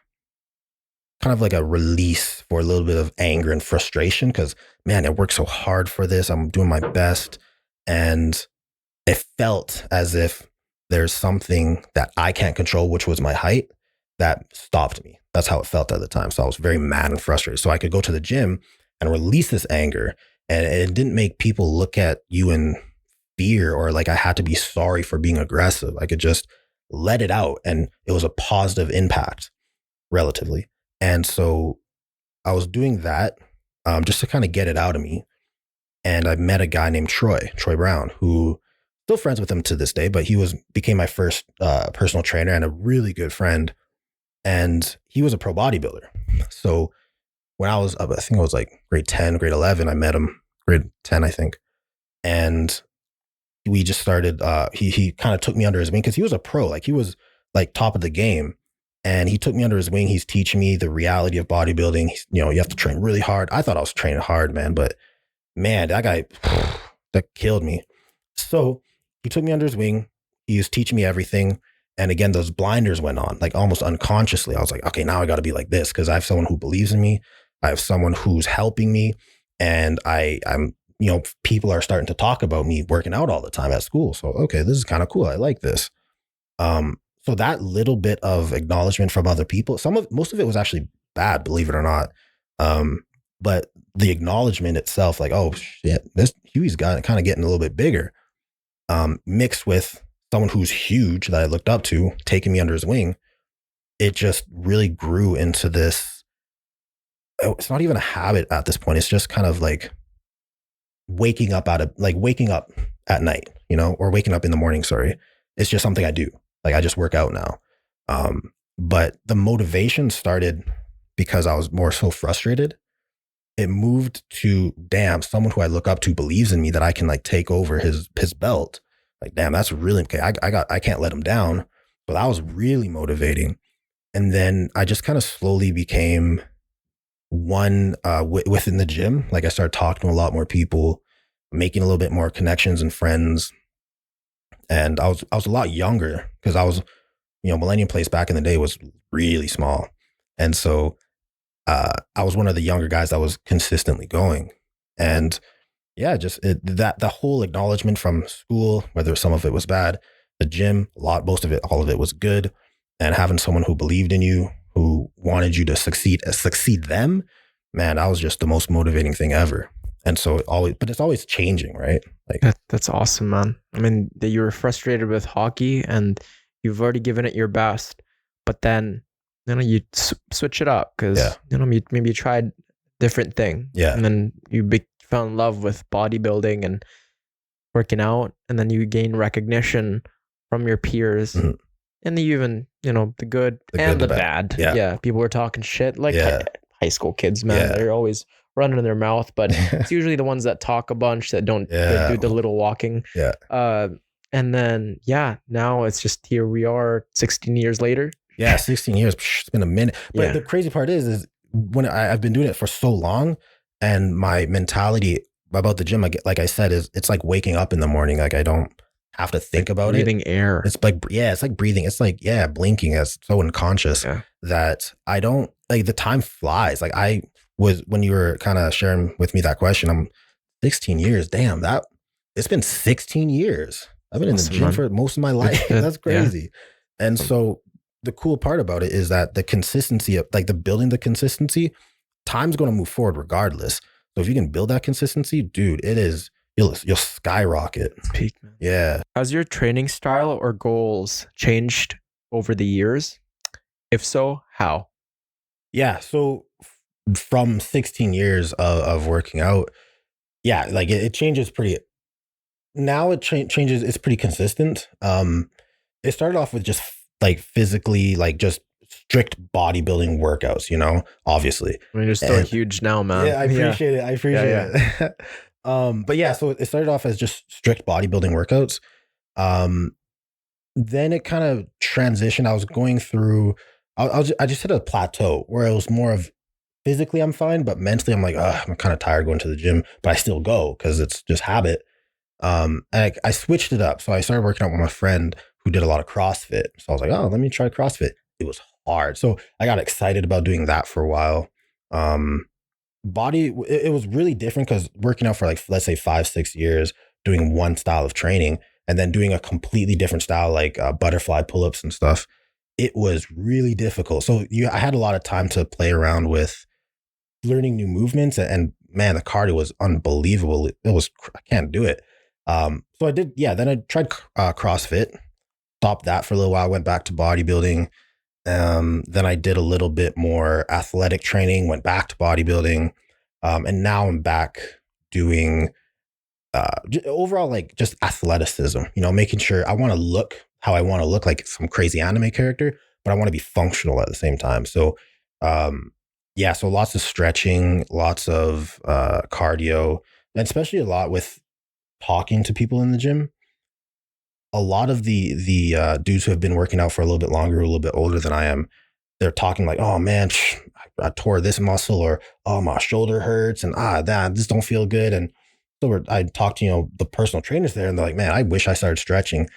S1: kind of like a release for a little bit of anger and frustration, because, man, I worked so hard for this. I'm doing my best. And it felt as if there's something that I can't control, which was my height, that stopped me. That's how it felt at the time. So I was very mad and frustrated. So I could go to the gym and release this anger. And it didn't make people look at you in fear, or like I had to be sorry for being aggressive. I could just let it out, and it was a positive impact relatively. And so I was doing that just to kind of get it out of me. And I met a guy named Troy Brown, who, still friends with him to this day, but he became my first personal trainer and a really good friend. And he was a pro bodybuilder. So when I was, I think I was like grade 10, grade 11, I met him, grade 10, I think. And we just started, he kind of took me under his wing, because he was a pro, like he was like top of the game. And he took me under his wing. He's teaching me the reality of bodybuilding. You have to train really hard. I thought I was training hard, man, but man, that guy, that killed me. So he took me under his wing. He was teaching me everything. And again, those blinders went on, like almost unconsciously. I was like, okay, now I got to be like this, because I have someone who believes in me. I have someone who's helping me. And I'm, people are starting to talk about me working out all the time at school. So, okay, this is kind of cool. I like this. So that little bit of acknowledgement from other people, most of it was actually bad, believe it or not. But the acknowledgement itself, like, oh shit, this Huey's got kind of getting a little bit bigger, mixed with someone who's huge that I looked up to, taking me under his wing, it just really grew into this. It's not even a habit at this point. It's just kind of like waking up at night, or waking up in the morning. Sorry. It's just something I do. Like, I just work out now. But the motivation started because I was more so frustrated. It moved to, damn, someone who I look up to believes in me, that I can like take over his belt. Like, damn, that's really okay. I can't let him down. But that was really motivating. And then I just kind of slowly became one within the gym. Like, I started talking to a lot more people, making a little bit more connections and friends. And I was a lot younger, because I was, Millennium Place back in the day was really small. And so I was one of the younger guys that was consistently going. And yeah, the whole acknowledgement from school, whether some of it was bad, the gym, most of it, all of it was good. And having someone who believed in you, who wanted you to succeed them, man, that was just the most motivating thing ever. And so it's always changing, right? Like,
S2: that's awesome, man. I mean, that you were frustrated with hockey and you've already given it your best, but then, you switch it up, because, maybe you tried different thing.
S1: Yeah.
S2: And then you fell in love with bodybuilding and working out, and then you gain recognition from your peers. Mm-hmm. And the even, the good and the bad. Yeah. People were talking shit, like high school kids, man. Yeah. They're always running in their mouth, but it's usually the ones that talk a bunch that don't that do the little walking.
S1: Yeah.
S2: And then, now it's just, here we are 16 years later,
S1: Yeah, 16 years. It's been a minute. But
S2: Yeah.
S1: the crazy part is when I've been doing it for so long, and my mentality about the gym, like I said, is it's like waking up in the morning. Like I don't have to think about it.
S2: Breathing air.
S1: It's like, yeah, it's like breathing. It's like, yeah, blinking. It's so unconscious
S2: Yeah.
S1: that I don't like the time flies. Like I was, when you were kind of sharing with me that question, I'm 16 years. Damn, that it's been 16 years. I've been in the
S2: Awesome,
S1: gym
S2: man.
S1: for most of my life. That's crazy. And
S2: Awesome.
S1: so the cool part about it is that the consistency of like the building the consistency, time's going to move forward regardless. So if you can build that consistency, dude, it is, you'll skyrocket.
S2: It's peak, man.
S1: Yeah.
S2: Has your training style or goals changed over the years? If so, how?
S1: Yeah. So from 16 years of working out, yeah, like it changes pretty. Now it changes. It's pretty consistent. It started off with just like physically, like just strict bodybuilding workouts, obviously.
S2: I mean, you're still
S1: And
S2: huge now, man.
S1: yeah, I appreciate it. I appreciate
S2: Yeah.
S1: it. But yeah, so it started off as just strict bodybuilding workouts. Then it kind of transitioned. I was going through, I just hit a plateau where it was more of physically I'm fine, but mentally I'm like, I'm kind of tired going to the gym, but I still go because it's just habit. And I switched it up. So I started working out with my friend who did a lot of CrossFit. So I was like, oh, let me try CrossFit. It was hard. So I got excited about doing that for a while. It was really different because working out for like, let's say 5-6 years, doing one style of training and then doing a completely different style, like butterfly pull-ups and stuff. It was really difficult. So I had a lot of time to play around with learning new movements, and man, the cardio was unbelievable. I can't do it. So I did, yeah. Then I tried CrossFit, stopped that for a little while, went back to bodybuilding. Then I did a little bit more athletic training, went back to bodybuilding. And now I'm back doing overall, like just athleticism, making sure I want to look how I want to look, like some crazy anime character, but I want to be functional at the same time. So, yeah, so lots of stretching, lots of cardio, and especially a lot with talking to people in the gym. A lot of the dudes who have been working out for a little bit longer, a little bit older than I am, they're talking like, "Oh man, I tore this muscle," or "Oh, my shoulder hurts," and that this don't feel good. And so I talked to the personal trainers there, and they're like, "Man, I wish I started stretching."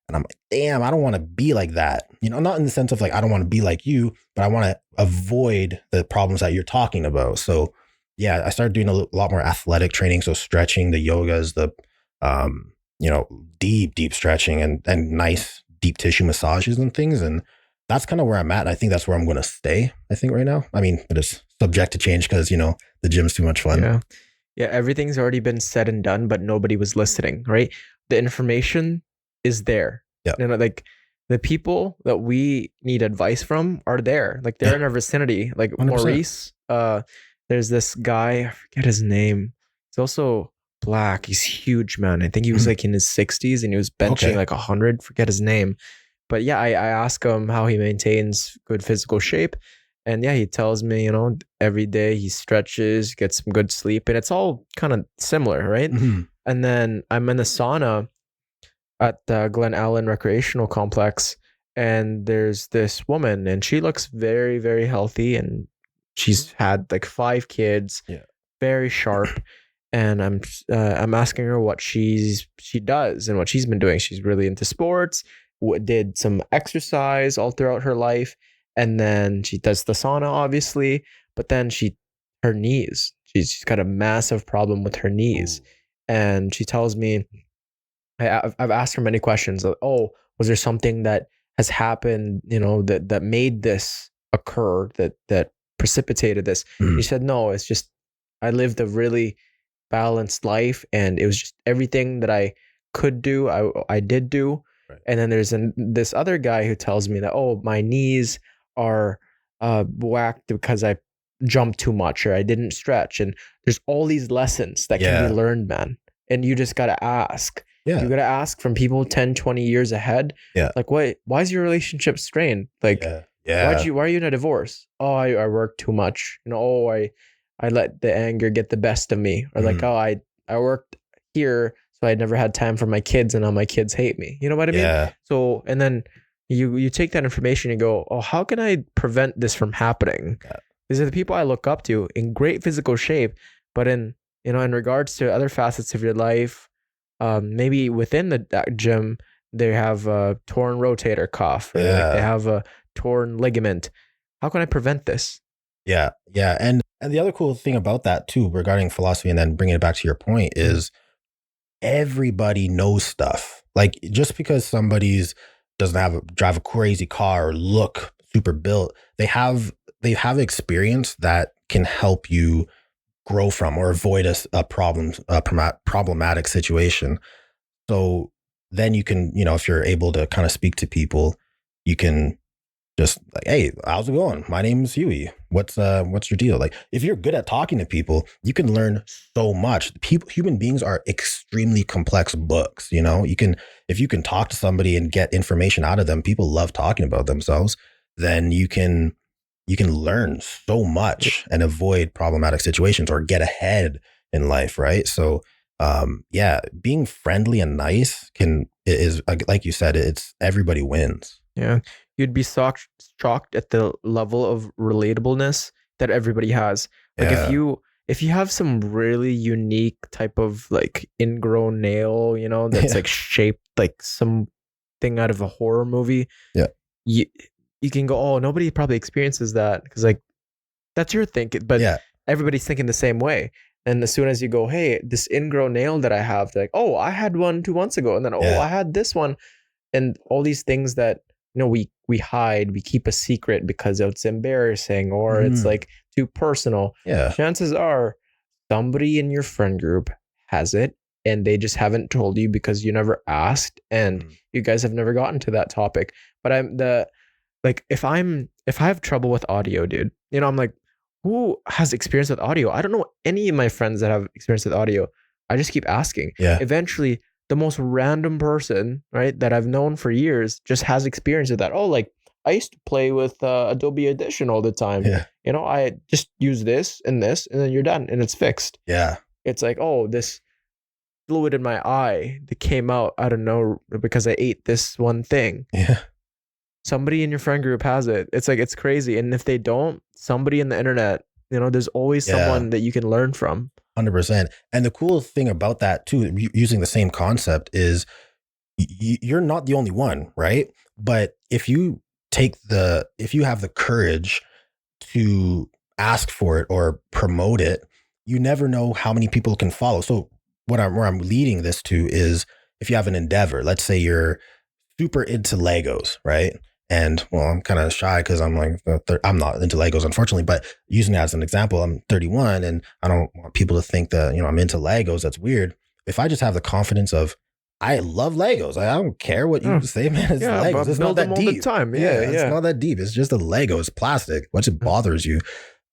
S1: And I'm like, damn, I don't want to be like that. Not in the sense of like, I don't want to be like you, but I want to avoid the problems that you're talking about. So yeah, I started doing a lot more athletic training. So stretching, the yogas, the, deep stretching and nice deep tissue massages and things. And that's kind of where I'm at. I think that's where I'm going to stay, I think right now. I mean, but it's subject to change because, the gym's too much fun.
S2: Yeah. Yeah. Everything's already been said and done, but nobody was listening, right? The information is there.
S1: Yeah.
S2: Like the people that we need advice from are there. Like they're in our vicinity. Like
S1: 100%.
S2: Maurice, there's this guy, I forget his name. He's also black. He's huge, man. I think he was like in his 60s and he was benching like 100, forget his name. But yeah, I ask him how he maintains good physical shape. And yeah, he tells me, every day he stretches, gets some good sleep, and it's all kind of similar, right?
S1: Mm-hmm.
S2: And then I'm in the sauna at the Glen Allen Recreational Complex, and there's this woman, and she looks very, very healthy, and she's had like 5 kids, very sharp. And I'm asking her what she does and what she's been doing. She's really into sports, did some exercise all throughout her life, and then she does the sauna, obviously. But then her knees, she's got a massive problem with her knees. Ooh. And she tells me, I've asked her many questions. Like, oh, was there something that has happened, that made this occur, that precipitated this? Mm. She said, no, it's just I lived a really balanced life, and it was just everything that I could do, I did do. Right. And then there's this other guy who tells me that, oh, my knees are whacked because I jumped too much or I didn't stretch. And there's all these lessons that can be learned, man. And you just got to ask. Yeah. You got to ask from people 10, 20 years ahead. Yeah. Like, why is your relationship strained? Like, why are you in a divorce? Oh, I worked too much. I let the anger get the best of me. Or like, oh, I worked here, so I never had time for my kids, and now my kids hate me. You know what I mean? So, and then, you take that information and go, oh, how can I prevent this from happening?
S1: Yeah.
S2: These are the people I look up to in great physical shape, but in regards to other facets of your life, maybe within that gym, they have a torn rotator cuff, or like they have a torn ligament. How can I prevent this?
S1: Yeah. And the other cool thing about that too, regarding philosophy, and then bringing it back to your point, is everybody knows stuff. Like, just because somebody's doesn't drive a crazy car or look super built, they have experience that can help you grow from or avoid a problematic situation. So then you can, if you're able to kind of speak to people, you can just like, hey, how's it going? My name's Hueyy. What's your deal? Like, if you're good at talking to people, you can learn so much. Human beings are extremely complex books. If you can talk to somebody and get information out of them, people love talking about themselves. Then you can learn so much and avoid problematic situations or get ahead in life, right? So, being friendly and nice is like you said, it's everybody wins.
S2: Yeah, you'd be shocked at the level of relatableness that everybody has. Like, if you have some really unique type of like ingrown nail, that's like shaped like something out of a horror movie.
S1: Yeah,
S2: you can go, oh, nobody probably experiences that, because like that's your thinking, but everybody's thinking the same way. And as soon as you go, hey, this ingrown nail that I have, they're like, oh, I had one 2 months ago, and then I had this one, and all these things that we hide, we keep a secret because it's embarrassing or it's like too personal.
S1: Yeah,
S2: chances are somebody in your friend group has it, and they just haven't told you because you never asked, and you guys have never gotten to that topic. But if I have trouble with audio, dude, I'm like, who has experience with audio? I don't know any of my friends that have experience with audio. I just keep asking.
S1: Yeah.
S2: Eventually, the most random person, right, that I've known for years just has experience with that. Oh, like, I used to play with Adobe Audition all the time.
S1: Yeah.
S2: I just use this, and then you're done, and it's fixed.
S1: Yeah.
S2: It's like, oh, this fluid in my eye that came out, I don't know, because I ate this one thing.
S1: Yeah.
S2: Somebody in your friend group has it. It's like, it's crazy. And if they don't, somebody in the internet, there's always someone that you can learn from.
S1: 100%. And the cool thing about that too, using the same concept, is you're not the only one, right? But if you have the courage to ask for it or promote it, you never know how many people can follow. So where I'm leading this to is, if you have an endeavor, let's say you're super into Legos, right? And well, I'm kind of shy because I'm like, I'm not into Legos, unfortunately, but using it as an example, I'm 31 and I don't want people to think that, I'm into Legos. That's weird. If I just have the confidence of, I love Legos. I don't care what you say, man. It's Legos. It's not that deep. It's not that deep. It's just a Lego. It's plastic. Once it bothers you,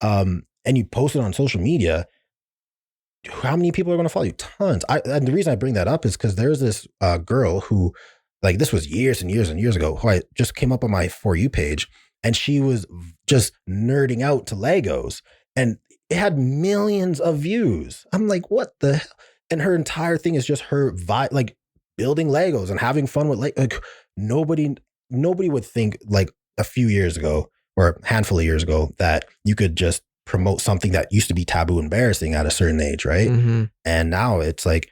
S1: and you post it on social media, how many people are going to follow you? Tons. And the reason I bring that up is because there's this girl who, like, this was years and years and years ago, who I just came up on my For You page, and she was just nerding out to Legos, and it had millions of views. I'm like, what the hell? And her entire thing is just her like building Legos and having fun with like nobody would think, like, a few years ago or a handful of years ago, that you could just promote something that used to be taboo, embarrassing at a certain age, right?
S2: Mm-hmm.
S1: And now it's like,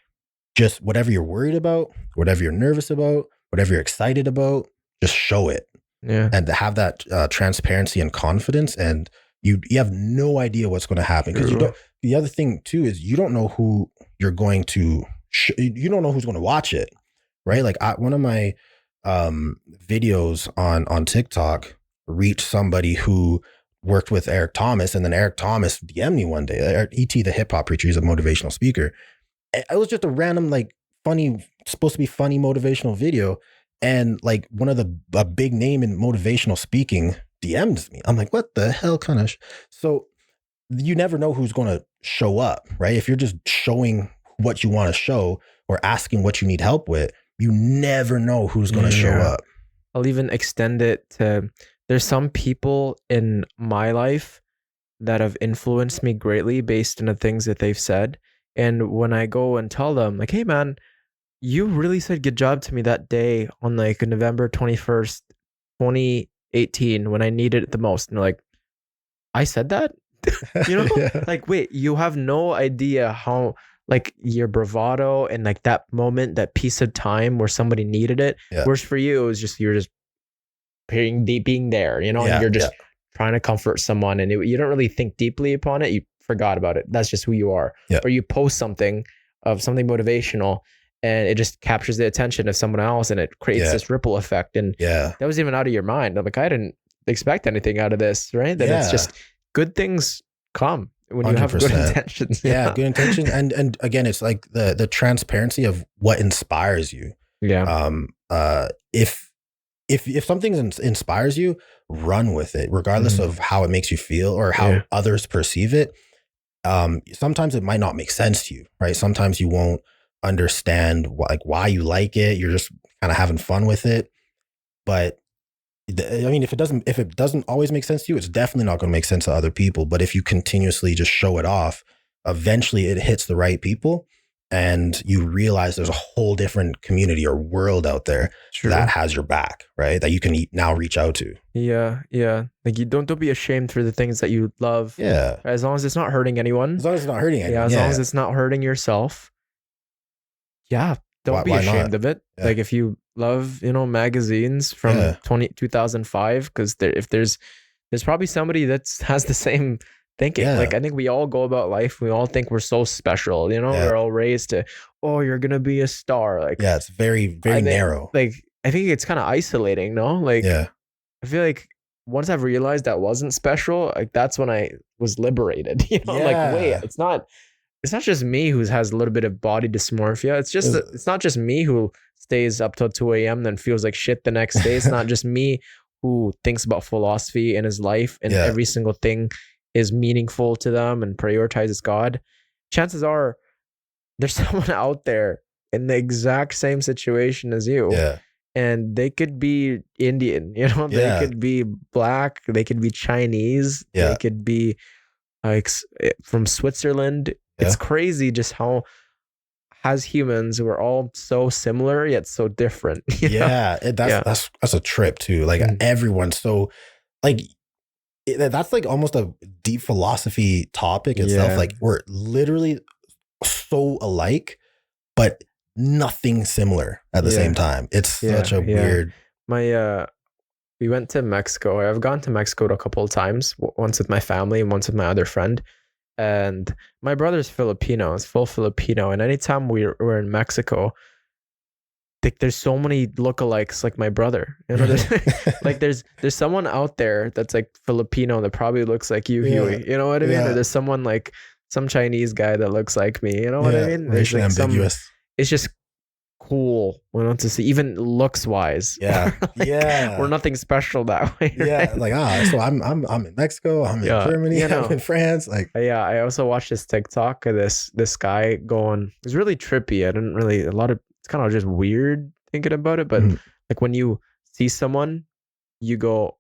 S1: just whatever you're worried about, whatever you're nervous about, whatever you're excited about, just show it.
S2: Yeah.
S1: And to have that transparency and confidence, and you have no idea what's going to happen, because you don't. The other thing too is, you don't know who you're going to. You don't know who's going to watch it, right? Like, one of my videos on TikTok reached somebody who worked with Eric Thomas, and then Eric Thomas DM'd me one day. E.T. the hip hop preacher, he's a motivational speaker. It was just a random, like, supposed to be funny motivational video, and like one of a big name in motivational speaking DMs me. I'm like, what the hell kind of so you never know who's going to show up, right? If you're just showing what you want to show or asking what you need help with, you never know who's going to show up.
S2: I'll even extend it to, there's some people in my life that have influenced me greatly based on the things that they've said. And when I go and tell them, like, hey man, you really said good job to me that day on like November 21st, 2018 when I needed it the most. And they're like, I said that?
S1: Yeah.
S2: Like, wait, you have no idea how, like, your bravado and like that moment, that piece of time where somebody needed it.
S1: Yeah.
S2: Whereas for you, it was just, you're just being there, and you're just trying to comfort someone, and you don't really think deeply upon it. You forgot about it. That's just who you are.
S1: Yeah.
S2: Or you post something motivational, and it just captures the attention of someone else, and it creates this ripple effect. And that was even out of your mind. I'm like, I didn't expect anything out of this, right? That it's just good things come when you 100%. Have good intentions.
S1: Yeah, good intentions. And again, it's like the transparency of what inspires you.
S2: Yeah.
S1: If something inspires you, run with it, regardless of how it makes you feel or how others perceive it. Sometimes it might not make sense to you, right? Sometimes you won't understand why you like it. You're just kind of having fun with it. But I mean, if it doesn't always make sense to you, it's definitely not going to make sense to other people. But if you continuously just show it off, eventually it hits the right people. And you realize there's a whole different community or world out there that has your back, right? That you can now reach out to.
S2: Yeah, yeah. Like, you don't be ashamed for the things that you love.
S1: Yeah.
S2: As long as it's not hurting anyone.
S1: As long as it's not hurting anyone.
S2: Yeah, as long as it's not hurting yourself. Yeah, don't be ashamed of it. Yeah. Like, if you love, magazines from 2005, because there's probably somebody that has the same thinking. Like, I think we all go about life, we all think we're so special, we're all raised to, oh, you're gonna be a star. Like,
S1: it's very, very narrow.
S2: Like, I think it's kind of isolating, no? Like, I feel like once I've realized that wasn't special, like, that's when I was liberated. Like, wait, it's not just me who has a little bit of body dysmorphia. It's not just me who stays up till 2 a.m. then feels like shit the next day. It's not just me who thinks about philosophy in his life and every single thing is meaningful to them and prioritizes God. Chances are there's someone out there in the exact same situation as you.
S1: Yeah.
S2: And they could be Indian, they could be Black, they could be Chinese, they could be like from Switzerland. It's crazy just how, as humans, we're all so similar yet so different.
S1: That's a trip too. Like, everyone's so, like, that's like almost a deep philosophy topic itself. Like, we're literally so alike, but nothing similar at the same time. It's such a weird.
S2: We went to Mexico. I've gone to Mexico a couple of times, once with my family and once with my other friend. And my brother's Filipino, is full Filipino. And anytime we're in Mexico, there's so many lookalikes like my brother. There's, like, there's someone out there that's like Filipino that probably looks like you, Huey. You know what I mean? Or there's someone like some Chinese guy that looks like me. You know what I mean? There's like ambiguous. It's just cool. We want to see, even looks wise. We're nothing special that way. Right?
S1: Like, so I'm in Mexico. I'm in Germany. I'm in France. Like,
S2: I also watched this TikTok of this guy going. It was really trippy. It's kind of just weird thinking about it, but like, when you see someone, you go,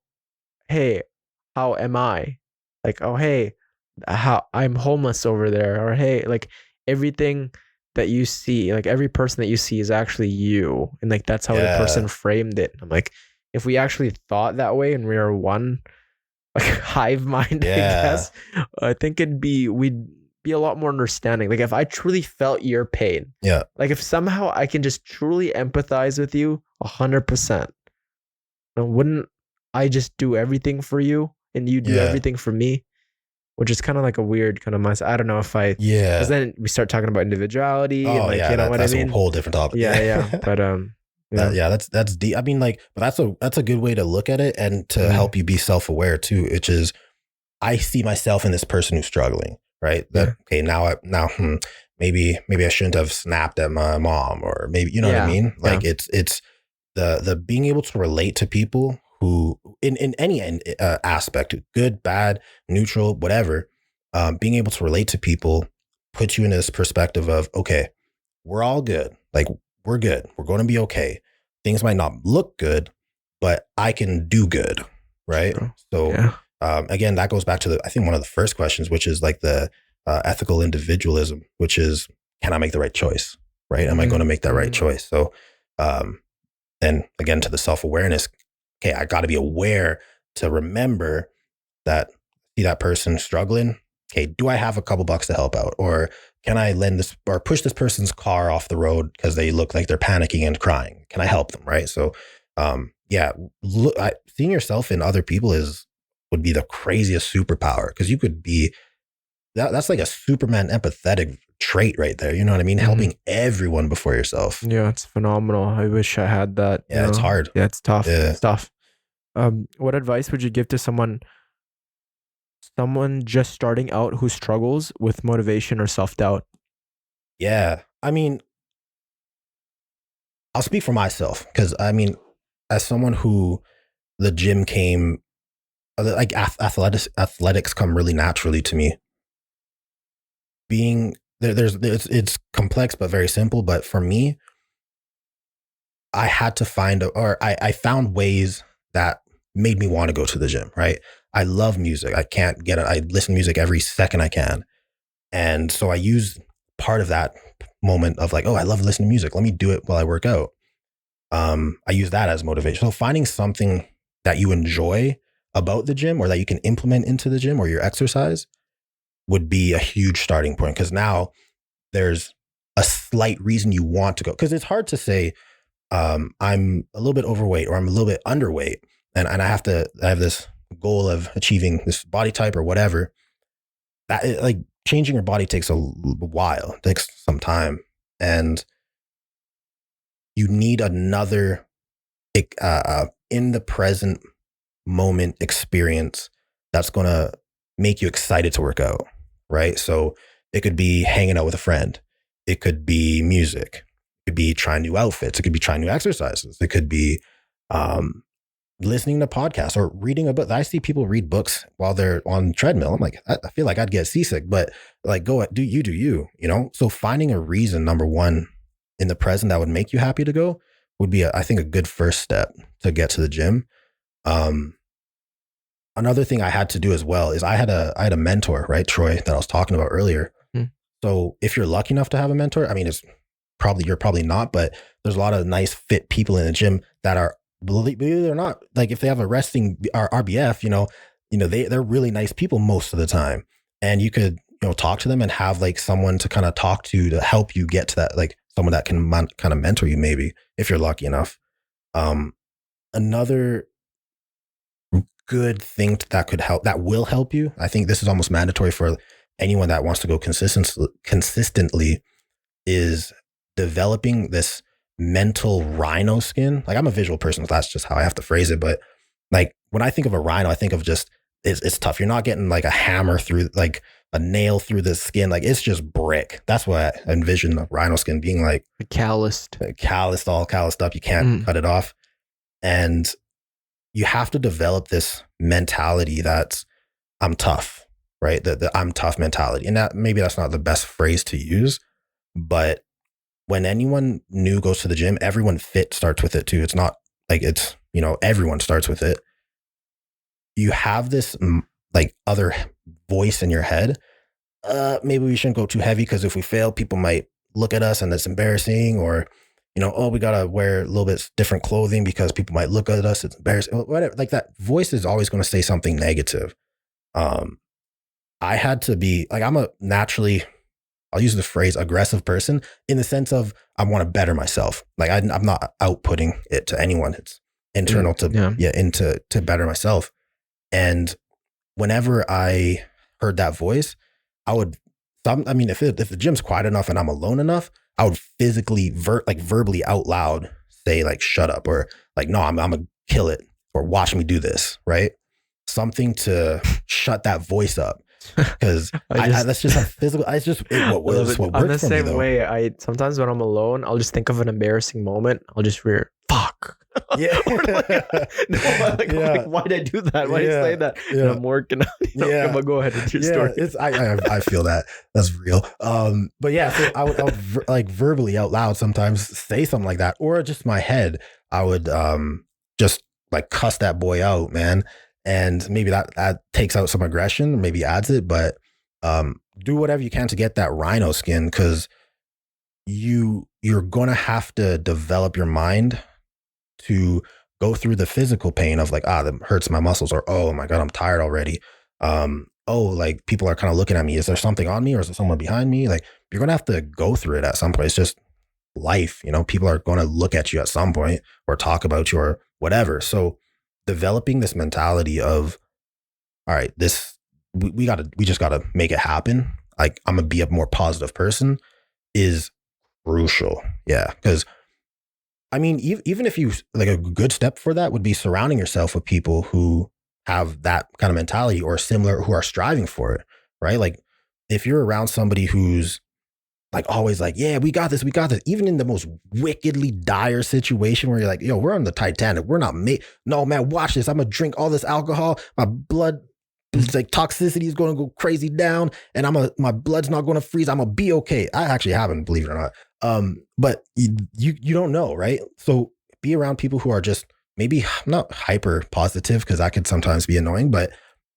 S2: hey, how am I? Like, oh, hey, how I'm homeless over there, or hey, like, everything that you see, like, every person that you see is actually you, and like, that's how the person framed it. I'm like, if we actually thought that way and we are one, like, hive mind, I guess, I think we'd be a lot more understanding. Like, if I truly felt your pain, like, if somehow I can just truly empathize with you 100%, wouldn't I just do everything for you and you do everything for me? Which is kind of like a weird kind of mindset. I don't know if because then we start talking about individuality and, like, you know what I mean?
S1: That's a whole different topic.
S2: But
S1: that's deep. I mean, like, but that's a good way to look at it and to help you be self-aware too, which is, I see myself in this person who's struggling, right? That, okay, now maybe I shouldn't have snapped at my mom, or maybe, you know what I mean? Like, it's the being able to relate to people who in any aspect, good, bad, neutral, whatever, being able to relate to people puts you in this perspective of, okay, we're all good. Like, we're good. We're going to be okay. Things might not look good, but I can do good. Right. True. So again, that goes back to I think one of the first questions, which is like the ethical individualism, which is, can I make the right choice? Right. Am I going to make that right choice? So then again, to the self-awareness, okay, I got to be aware to remember that, see that person struggling. Okay, do I have a couple bucks to help out? Or can I lend this or push this person's car off the road because they look like they're panicking and crying? Can I help them? Right. So, yeah, seeing yourself in other people would be the craziest superpower, because you could be that's like a Superman empathetic trait right there. You know what I mean? Helping everyone before yourself.
S2: Yeah, it's phenomenal. I wish I had that.
S1: Yeah, it's hard.
S2: Yeah, it's tough.
S1: Yeah.
S2: It's tough. What advice would you give to someone just starting out who struggles with motivation or self-doubt?
S1: Yeah. I mean, I'll speak for myself, because I mean, as someone who the gym came, like athletics come really naturally to me. Being there, it's complex but very simple. But for me, I had to I found ways that made me want to go to the gym. Right. I love music. I can't get it. I listen to music every second I can. And so I use part of that moment of like, oh, I love listening to music. Let me do it while I work out. I use that as motivation. So finding something that you enjoy about the gym, or that you can implement into the gym or your exercise, would be a huge starting point, because now there's a slight reason you want to go. Because it's hard to say, I'm a little bit overweight or I'm a little bit underweight, and I have this goal of achieving this body type or whatever. That, like, changing your body takes a while, it takes some time, and you need another in the present moment experience that's going to make you excited to work out, right? So it could be hanging out with a friend. It could be music. It could be trying new outfits. It could be trying new exercises. It could be listening to podcasts or reading a book. I see people read books while they're on treadmill. I'm like, I feel like I'd get seasick, but like, do you, you know? So finding a reason, number one, in the present that would make you happy to go would be, I think, a good first step to get to the gym. Another thing I had to do as well is I had a mentor, right, Troy, that I was talking about earlier. So if you're lucky enough to have a mentor, I mean, you're probably not, but there's a lot of nice fit people in the gym that are, believe it or not, like if they have a resting RBF, they're really nice people most of the time, and you could talk to them and have like someone to kind of talk to help you get to that, like someone that can kind of mentor you, maybe, if you're lucky enough. Another good thing that will help you, I think this is almost mandatory for anyone that wants to go consistently, is developing this mental rhino skin. Like, I'm a visual person, so that's just how I have to phrase it. But like, when I think of a rhino, I think of just, it's tough. You're not getting like a hammer through, like a nail through the skin. Like, it's just brick. That's what I envision the rhino skin being like.
S2: Calloused, all
S1: calloused up. You can't cut it off. And you have to develop this mentality that's, I'm tough, right? The I'm tough mentality. And that's not the best phrase to use, but when anyone new goes to the gym, everyone fit starts with it too. It's not like everyone starts with it. You have this like other voice in your head. Maybe we shouldn't go too heavy, because if we fail, people might look at us and it's embarrassing, or, oh, we got to wear a little bit different clothing because people might look at us. It's embarrassing. Whatever. Like, that voice is always going to say something negative. I had to be like, I'm a naturally, I'll use the phrase aggressive person, in the sense of I want to better myself. Like, I'm not outputting it to anyone. It's internal to better myself. And whenever I heard that voice, if the gym's quiet enough and I'm alone enough, I would physically verbally out loud say like, shut up, or like, no, I'm gonna kill it, or watch me do this, right? Something to shut that voice up. Because that's just a physical. It's just what works for me, though.
S2: I'm the same way. I sometimes, when I'm alone, I'll just think of an embarrassing moment. I'll just hear fuck.
S1: Yeah.
S2: Like, why did I do that? Why did I say that? Yeah. And I'm working. I'm gonna go ahead with your story.
S1: I feel that. That's real. But yeah, so I would like verbally out loud sometimes say something like that, or just my head. I would just like cuss that boy out, man. And maybe that takes out some aggression, maybe adds it, but do whatever you can to get that rhino skin, because you're going to have to develop your mind to go through the physical pain of like, that hurts my muscles, or, oh my God, I'm tired already. Oh, like people are kind of looking at me. Is there something on me, or is there someone behind me? Like, you're going to have to go through it at some point. It's just life, people are going to look at you at some point or talk about you or whatever. So developing this mentality of, all right, we just gotta make it happen. Like, I'm gonna be a more positive person is crucial. Yeah. Cause I mean, even if you like, a good step for that would be surrounding yourself with people who have that kind of mentality or similar, who are striving for it. Right. Like, if you're around somebody who's like always like, yeah, we got this, even in the most wickedly dire situation where you're like, yo, we're on the Titanic, we're not made. No, man, watch this. I'm gonna drink all this alcohol. My blood, it's like toxicity is going to go crazy down, and my blood's not going to freeze. I'm gonna be okay. I actually haven't, believe it or not. But you don't know, right? So be around people who are just maybe not hyper positive, because that could sometimes be annoying, but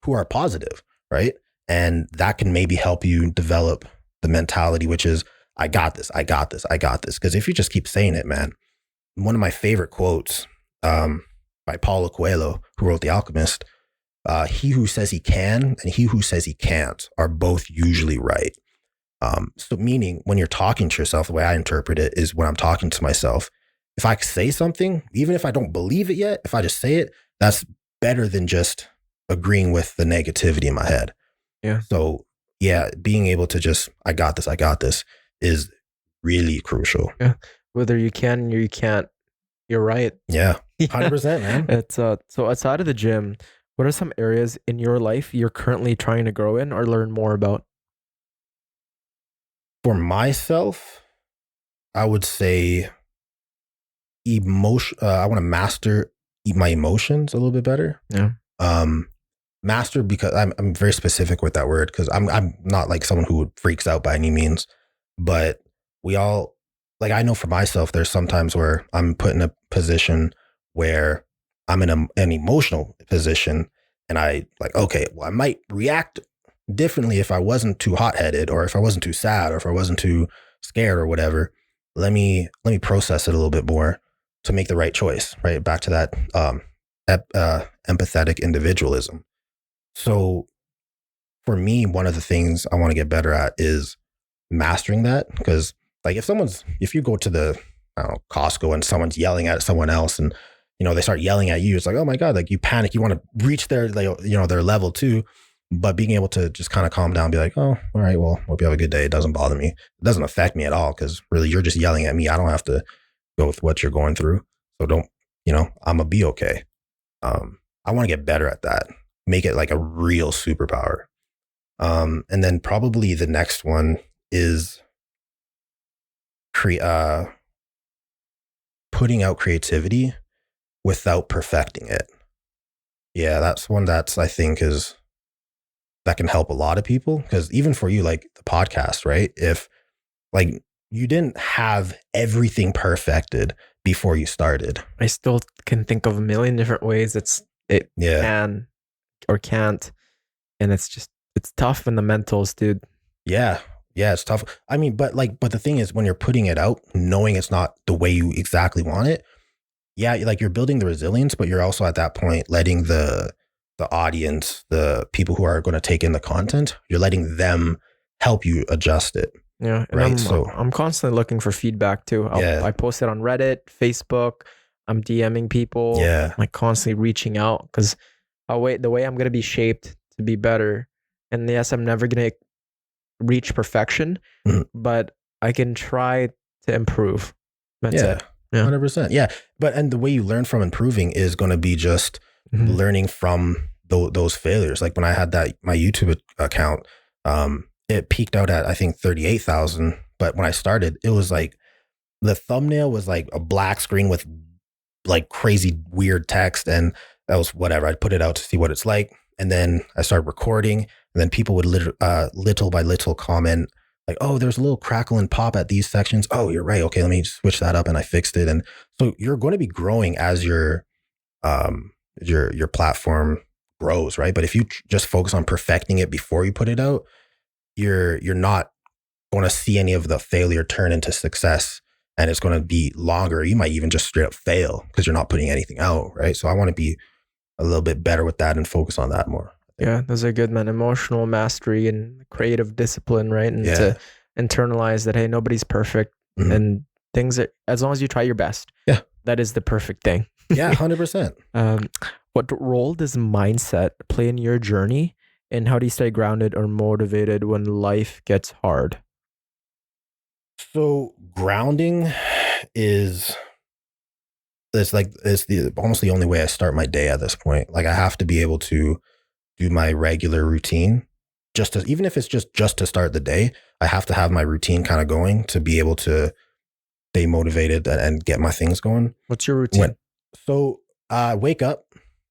S1: who are positive, right? And that can maybe help you develop the mentality, which is, I got this. Because if you just keep saying it, man, one of my favorite quotes by Paulo Coelho, who wrote The Alchemist, he who says he can and he who says he can't are both usually right. So meaning, when you're talking to yourself, the way I interpret it is, when I'm talking to myself, if I say something, even if I don't believe it yet, if I just say it, that's better than just agreeing with the negativity in my head.
S2: Yeah.
S1: So yeah, being able to just, I got this is really crucial.
S2: Yeah. Whether you can or you can't, you're right.
S1: Yeah. 100%, man.
S2: It's so outside of the gym, what are some areas in your life you're currently trying to grow in or learn more about?
S1: For myself, I would say I want to master my emotions a little bit better.
S2: Yeah.
S1: Master, because I'm very specific with that word, because I'm not like someone who freaks out by any means, but we all, like, I know for myself, there's sometimes where I'm put in a position where I'm in an emotional position, and I like, okay, well, I might react differently if I wasn't too hot-headed, or if I wasn't too sad, or if I wasn't too scared or whatever. Let me process it a little bit more to make the right choice, right? Back to that empathetic individualism. So for me, one of the things I want to get better at is mastering that. Because like, if you go to the, I don't know, Costco, and someone's yelling at someone else, and they start yelling at you, it's like, oh my God, like, you panic, you want to reach their level too. But being able to just kind of calm down and be like, oh, all right, well, hope you have a good day. It doesn't bother me. It doesn't affect me at all, because really, you're just yelling at me. I don't have to go with what you're going through. So don't, I'm gonna be okay. I want to get better at that. Make it like a real superpower. And then probably the next one is putting out creativity without perfecting it. Yeah, that's one that's, I think, that can help a lot of people. Because even for you, like the podcast, right? If like you didn't have everything perfected before you started,
S2: I still can think of a million different ways it can or can't, and it's tough in the mentals, dude.
S1: Yeah, it's tough. I mean, but the thing is, when you're putting it out, knowing it's not the way you exactly want it, yeah, like, you're building the resilience, but you're also at that point letting the audience, the people who are going to take in the content, you're letting them help you adjust it.
S2: Yeah, and
S1: right.
S2: I'm constantly looking for feedback too. I post it on Reddit, Facebook. I'm DMing people.
S1: Yeah,
S2: I'm like constantly reaching out, because the way I'm gonna be shaped to be better. And yes, I'm never gonna reach perfection, but I can try to improve. That's it.
S1: Yeah, 100%. Yeah, and the way you learn from improving is going to be just learning from those failures. Like when I had my YouTube account, it peaked out at, I think, 38,000. But when I started, it was like, the thumbnail was like a black screen with like crazy weird text, and that was whatever. I'd put it out to see what it's like, and then I started recording, and then people would little by little comment like, oh, there's a little crackle and pop at these sections. Oh, you're right. Okay, let me switch that up, and I fixed it. And so you're going to be growing as your platform grows, right? But if you just focus on perfecting it before you put it out, you're not going to see any of the failure turn into success and it's going to be longer. You might even just straight up fail because you're not putting anything out, right? So I want to be a little bit better with that and focus on that more.
S2: Yeah, those are good, man. Emotional mastery and creative discipline, right? And to internalize that, hey, nobody's perfect, and things that, as long as you try your best, that is the perfect thing.
S1: Yeah, 100%.
S2: What role does mindset play in your journey, and how do you stay grounded or motivated when life gets hard?
S1: So grounding is it's almost the only way I start my day at this point. Like I have to be able to do my regular routine even if it's just to start the day. I have to have my routine kind of going to be able to stay motivated and get my things going.
S2: What's your routine?
S1: Wake up,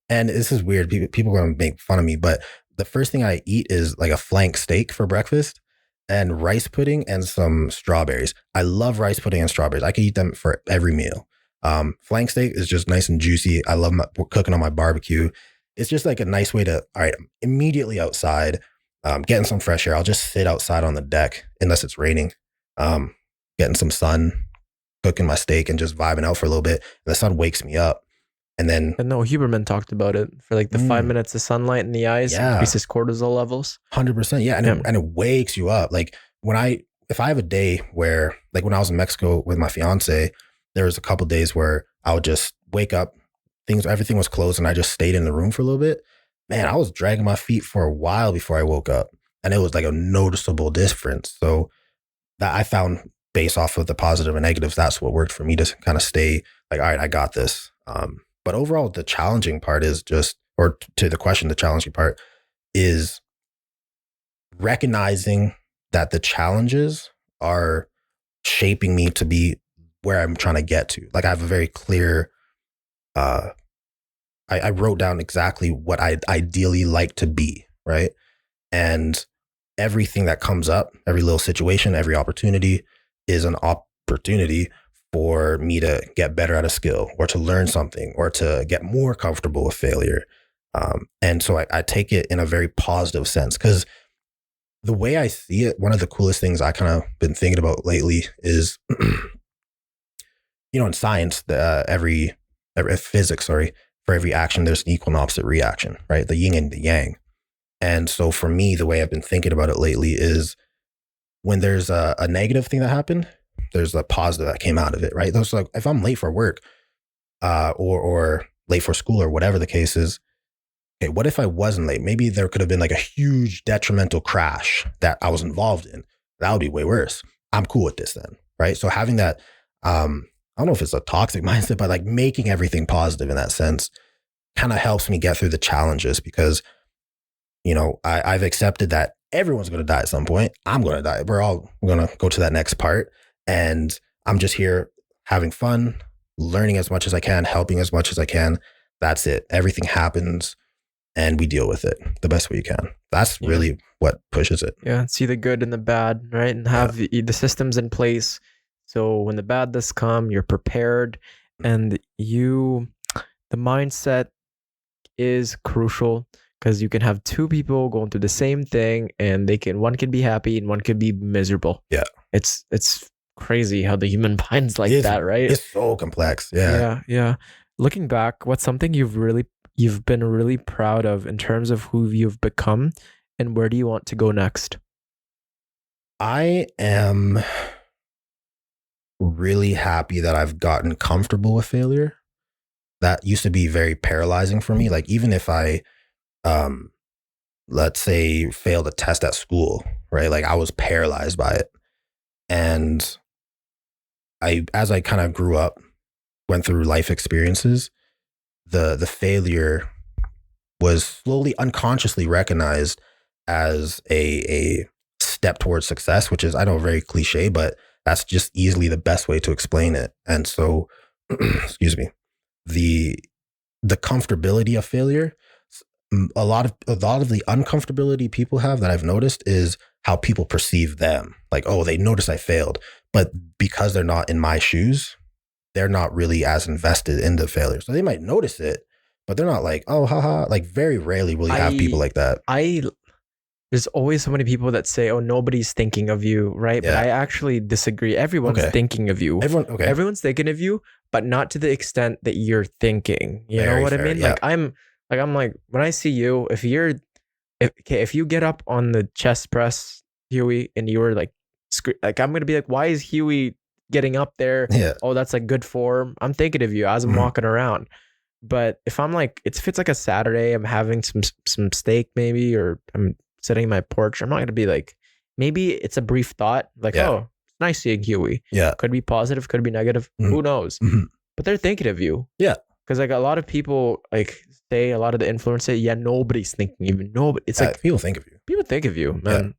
S1: and this is weird. People are going to make fun of me, but the first thing I eat is like a flank steak for breakfast and rice pudding and some strawberries. I love rice pudding and strawberries. I could eat them for every meal. Flank steak is just nice and juicy. I love cooking on my barbecue. It's just like a nice way to, all right, I'm immediately outside, getting some fresh air. I'll just sit outside on the deck unless it's raining, getting some sun, cooking my steak and just vibing out for a little bit. And the sun wakes me up. And then
S2: I know Huberman talked about it for like the 5 minutes of sunlight in the eyes increases cortisol levels.
S1: 100%. Yeah. And it wakes you up. Like if I have a day where, like when I was in Mexico with my fiance, there was a couple of days where I would just wake up, everything was closed, and I just stayed in the room for a little bit. Man, I was dragging my feet for a while before I woke up, and it was like a noticeable difference. So that I found, based off of the positive and negatives, that's what worked for me to kind of stay like, all right, I got this. But overall, the challenging part is to the question, the challenging part is recognizing that the challenges are shaping me to be where I'm trying to get to. Like I have a very clear, I wrote down exactly what I'd ideally like to be, right? And everything that comes up, every little situation, every opportunity is an opportunity for me to get better at a skill or to learn something or to get more comfortable with failure. And so I take it in a very positive sense, because the way I see it, one of the coolest things I kind of been thinking about lately is, in science, every physics, for every action, there's an equal and opposite reaction, right? The yin and the yang. And so for me, the way I've been thinking about it lately is when there's a negative thing that happened, there's a positive that came out of it, right? Those, like, if I'm late for work or late for school or whatever the case is, okay, what if I wasn't late? Maybe there could have been like a huge detrimental crash that I was involved in. That would be way worse. I'm cool with this then, right? So having that, I don't know if it's a toxic mindset, but like making everything positive in that sense kind of helps me get through the challenges, because, I've accepted that everyone's going to die at some point. I'm going to die. We're all going to go to that next part. And I'm just here having fun, learning as much as I can, helping as much as I can. That's it. Everything happens and we deal with it the best way you can. That's really what pushes it.
S2: Yeah. See the good and the bad, right? And have the systems in place. So when the bad does come, you're prepared, and the mindset is crucial, because you can have two people going through the same thing and one can be happy and one could be miserable.
S1: Yeah.
S2: It's crazy how the human mind's like that, right?
S1: It's so complex.
S2: Yeah. Looking back, what's something you've been really proud of in terms of who you've become, and where do you want to go next?
S1: I am really happy that I've gotten comfortable with failure. That used to be very paralyzing for me. Like, even if I, let's say, failed a test at school, right? Like, I was paralyzed by it. And as I kind of grew up, went through life experiences, the failure was slowly, unconsciously recognized as a step towards success, which is, I know, very cliche, but that's just easily the best way to explain it. And so, excuse me, the comfortability of failure, a lot of the uncomfortability people have that I've noticed is how people perceive them. Like, oh, they notice I failed, but because they're not in my shoes, they're not really as invested in the failure. So they might notice it, but they're not like, oh, haha. Like, very rarely will you have people like that.
S2: there's always so many people that say, oh, nobody's thinking of you, right? But
S1: Yeah.
S2: I actually disagree. Everyone's
S1: Okay.
S2: thinking of you.
S1: Okay.
S2: Everyone's thinking of you, but not to the extent that you're thinking. You know
S1: Very
S2: what I
S1: fair,
S2: mean?
S1: yeah.
S2: I'm like, when I see you, if you get up on the chest press, Huey, and you were like, I'm gonna be like, why is Huey getting up there?
S1: Yeah.
S2: Oh, that's like good form. I'm thinking of you as I'm
S1: Mhm.
S2: walking around. But if I'm like, if it's like a Saturday, I'm having some steak maybe, or I'm sitting in my porch, I'm not gonna be like, maybe it's a brief thought, like,
S1: Yeah.
S2: oh, it's nice seeing Huey.
S1: Yeah.
S2: Could be positive, could be negative.
S1: Mhm.
S2: Who knows?
S1: Mhm.
S2: But they're thinking of you.
S1: Yeah.
S2: Because like a lot of people like say, a lot of the influencers say, yeah, nobody's thinking even nobody. It's like
S1: people think of you.
S2: people think of you, man.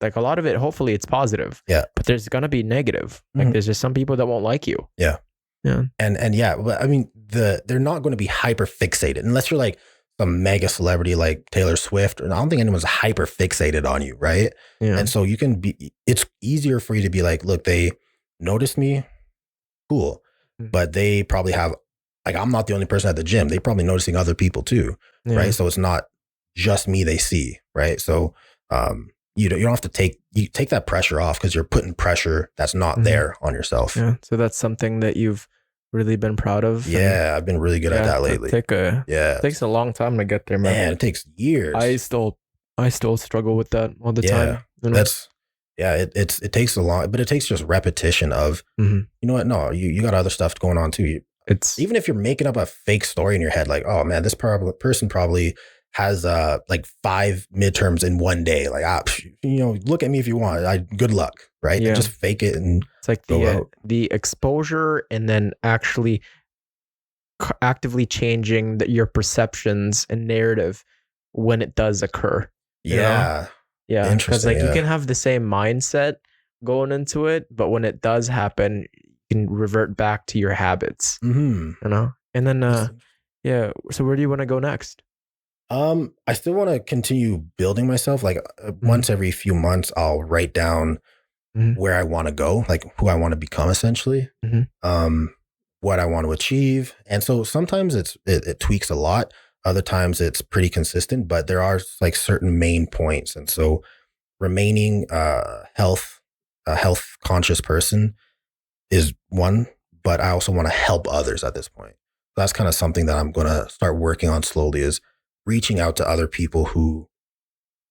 S2: Like a lot of it, hopefully it's positive.
S1: Yeah.
S2: But there's gonna be negative. Like there's just some people that won't like you.
S1: Yeah.
S2: Yeah.
S1: And yeah, but I mean, they're not going to be hyper fixated unless you're like some mega celebrity like Taylor Swift. And I don't think anyone's hyper fixated on you, right?
S2: Yeah.
S1: And so it's easier for you to be like, look, they noticed me, cool, but they probably have, like, I'm not the only person at the gym. They're probably noticing other people too, right? So it's not just me they see, right? So you don't have to take that pressure off because you're putting pressure that's not there on yourself.
S2: Yeah. So that's something that you've really been proud of.
S1: Yeah, I've been really good at that lately.
S2: It takes a long time to get there, man.
S1: It takes years.
S2: I still struggle with that all the time. You know?
S1: It takes a long, but it takes just repetition of, you know what? No, you got other stuff going on too. It's even if you're making up a fake story in your head, like, oh man, this person probably has like 5 midterms in one day. Like, look at me if you want. Good luck, right?
S2: Yeah.
S1: And just fake it, and
S2: it's like the exposure, and then actually actively changing your perceptions and narrative when it does occur.
S1: Yeah.
S2: Yeah. Because like you can have the same mindset going into it, but when it does happen, you can revert back to your habits. You know? And then so where do you want to go next?
S1: I still want to continue building myself. Like once every few months, I'll write down where I want to go, like who I want to become, essentially, what I want to achieve. And so sometimes it tweaks a lot. Other times it's pretty consistent, but there are like certain main points. And so remaining a health conscious person is one, but I also want to help others at this point. That's kind of something that I'm going to start working on slowly, is reaching out to other people who,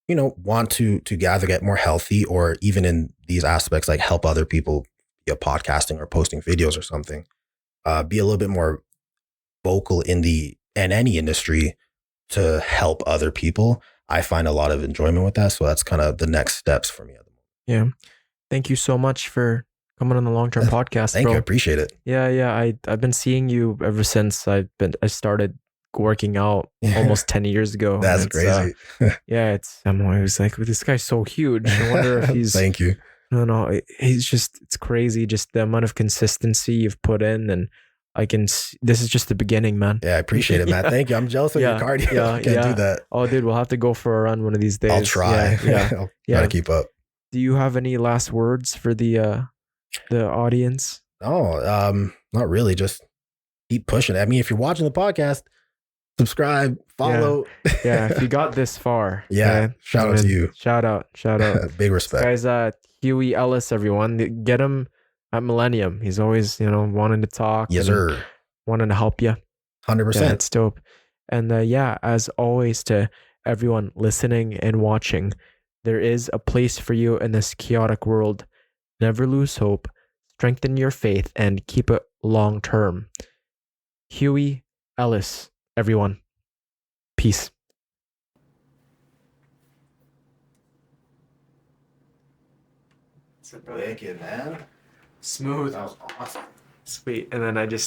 S1: want to either get more healthy, or even in these aspects, like help other people via podcasting or posting videos or something, be a little bit more vocal in any industry to help other people. I find a lot of enjoyment with that. So that's kind of the next steps for me at the moment.
S2: Yeah. Thank you so much for coming on the long-term podcast.
S1: Thank you. I appreciate it.
S2: Yeah. I've been seeing you ever since I started working out almost 10 years ago.
S1: That's crazy.
S2: I'm always like, well, this guy's so huge. I wonder if he's
S1: thank you.
S2: No, it's crazy. Just the amount of consistency you've put in, and this is just the beginning, man.
S1: Yeah, I appreciate it, man. Thank you. I'm jealous of your cardio. I can't do that.
S2: Oh, dude, we'll have to go for a run one of these days.
S1: I'll try. I'll try to keep up.
S2: Do you have any last words for the audience?
S1: No, not really. Just keep pushing. I mean, if you're watching the podcast, subscribe, follow.
S2: Yeah, if you got this far.
S1: Yeah, shout out to you.
S2: Shout out.
S1: Big respect.
S2: This guy's Hueyy Ellis, everyone. Get him at Millennium. He's always, wanting to talk.
S1: Yes, sir.
S2: Wanting to help you.
S1: 100%.
S2: Yeah, it's dope. And as always, to everyone listening and watching, there is a place for you in this chaotic world. Never lose hope, strengthen your faith, and keep it long term. Hueyy Ellis, everyone. Peace.
S1: Wicked, man.
S2: Smooth.
S1: That was awesome.
S2: Sweet. And then I just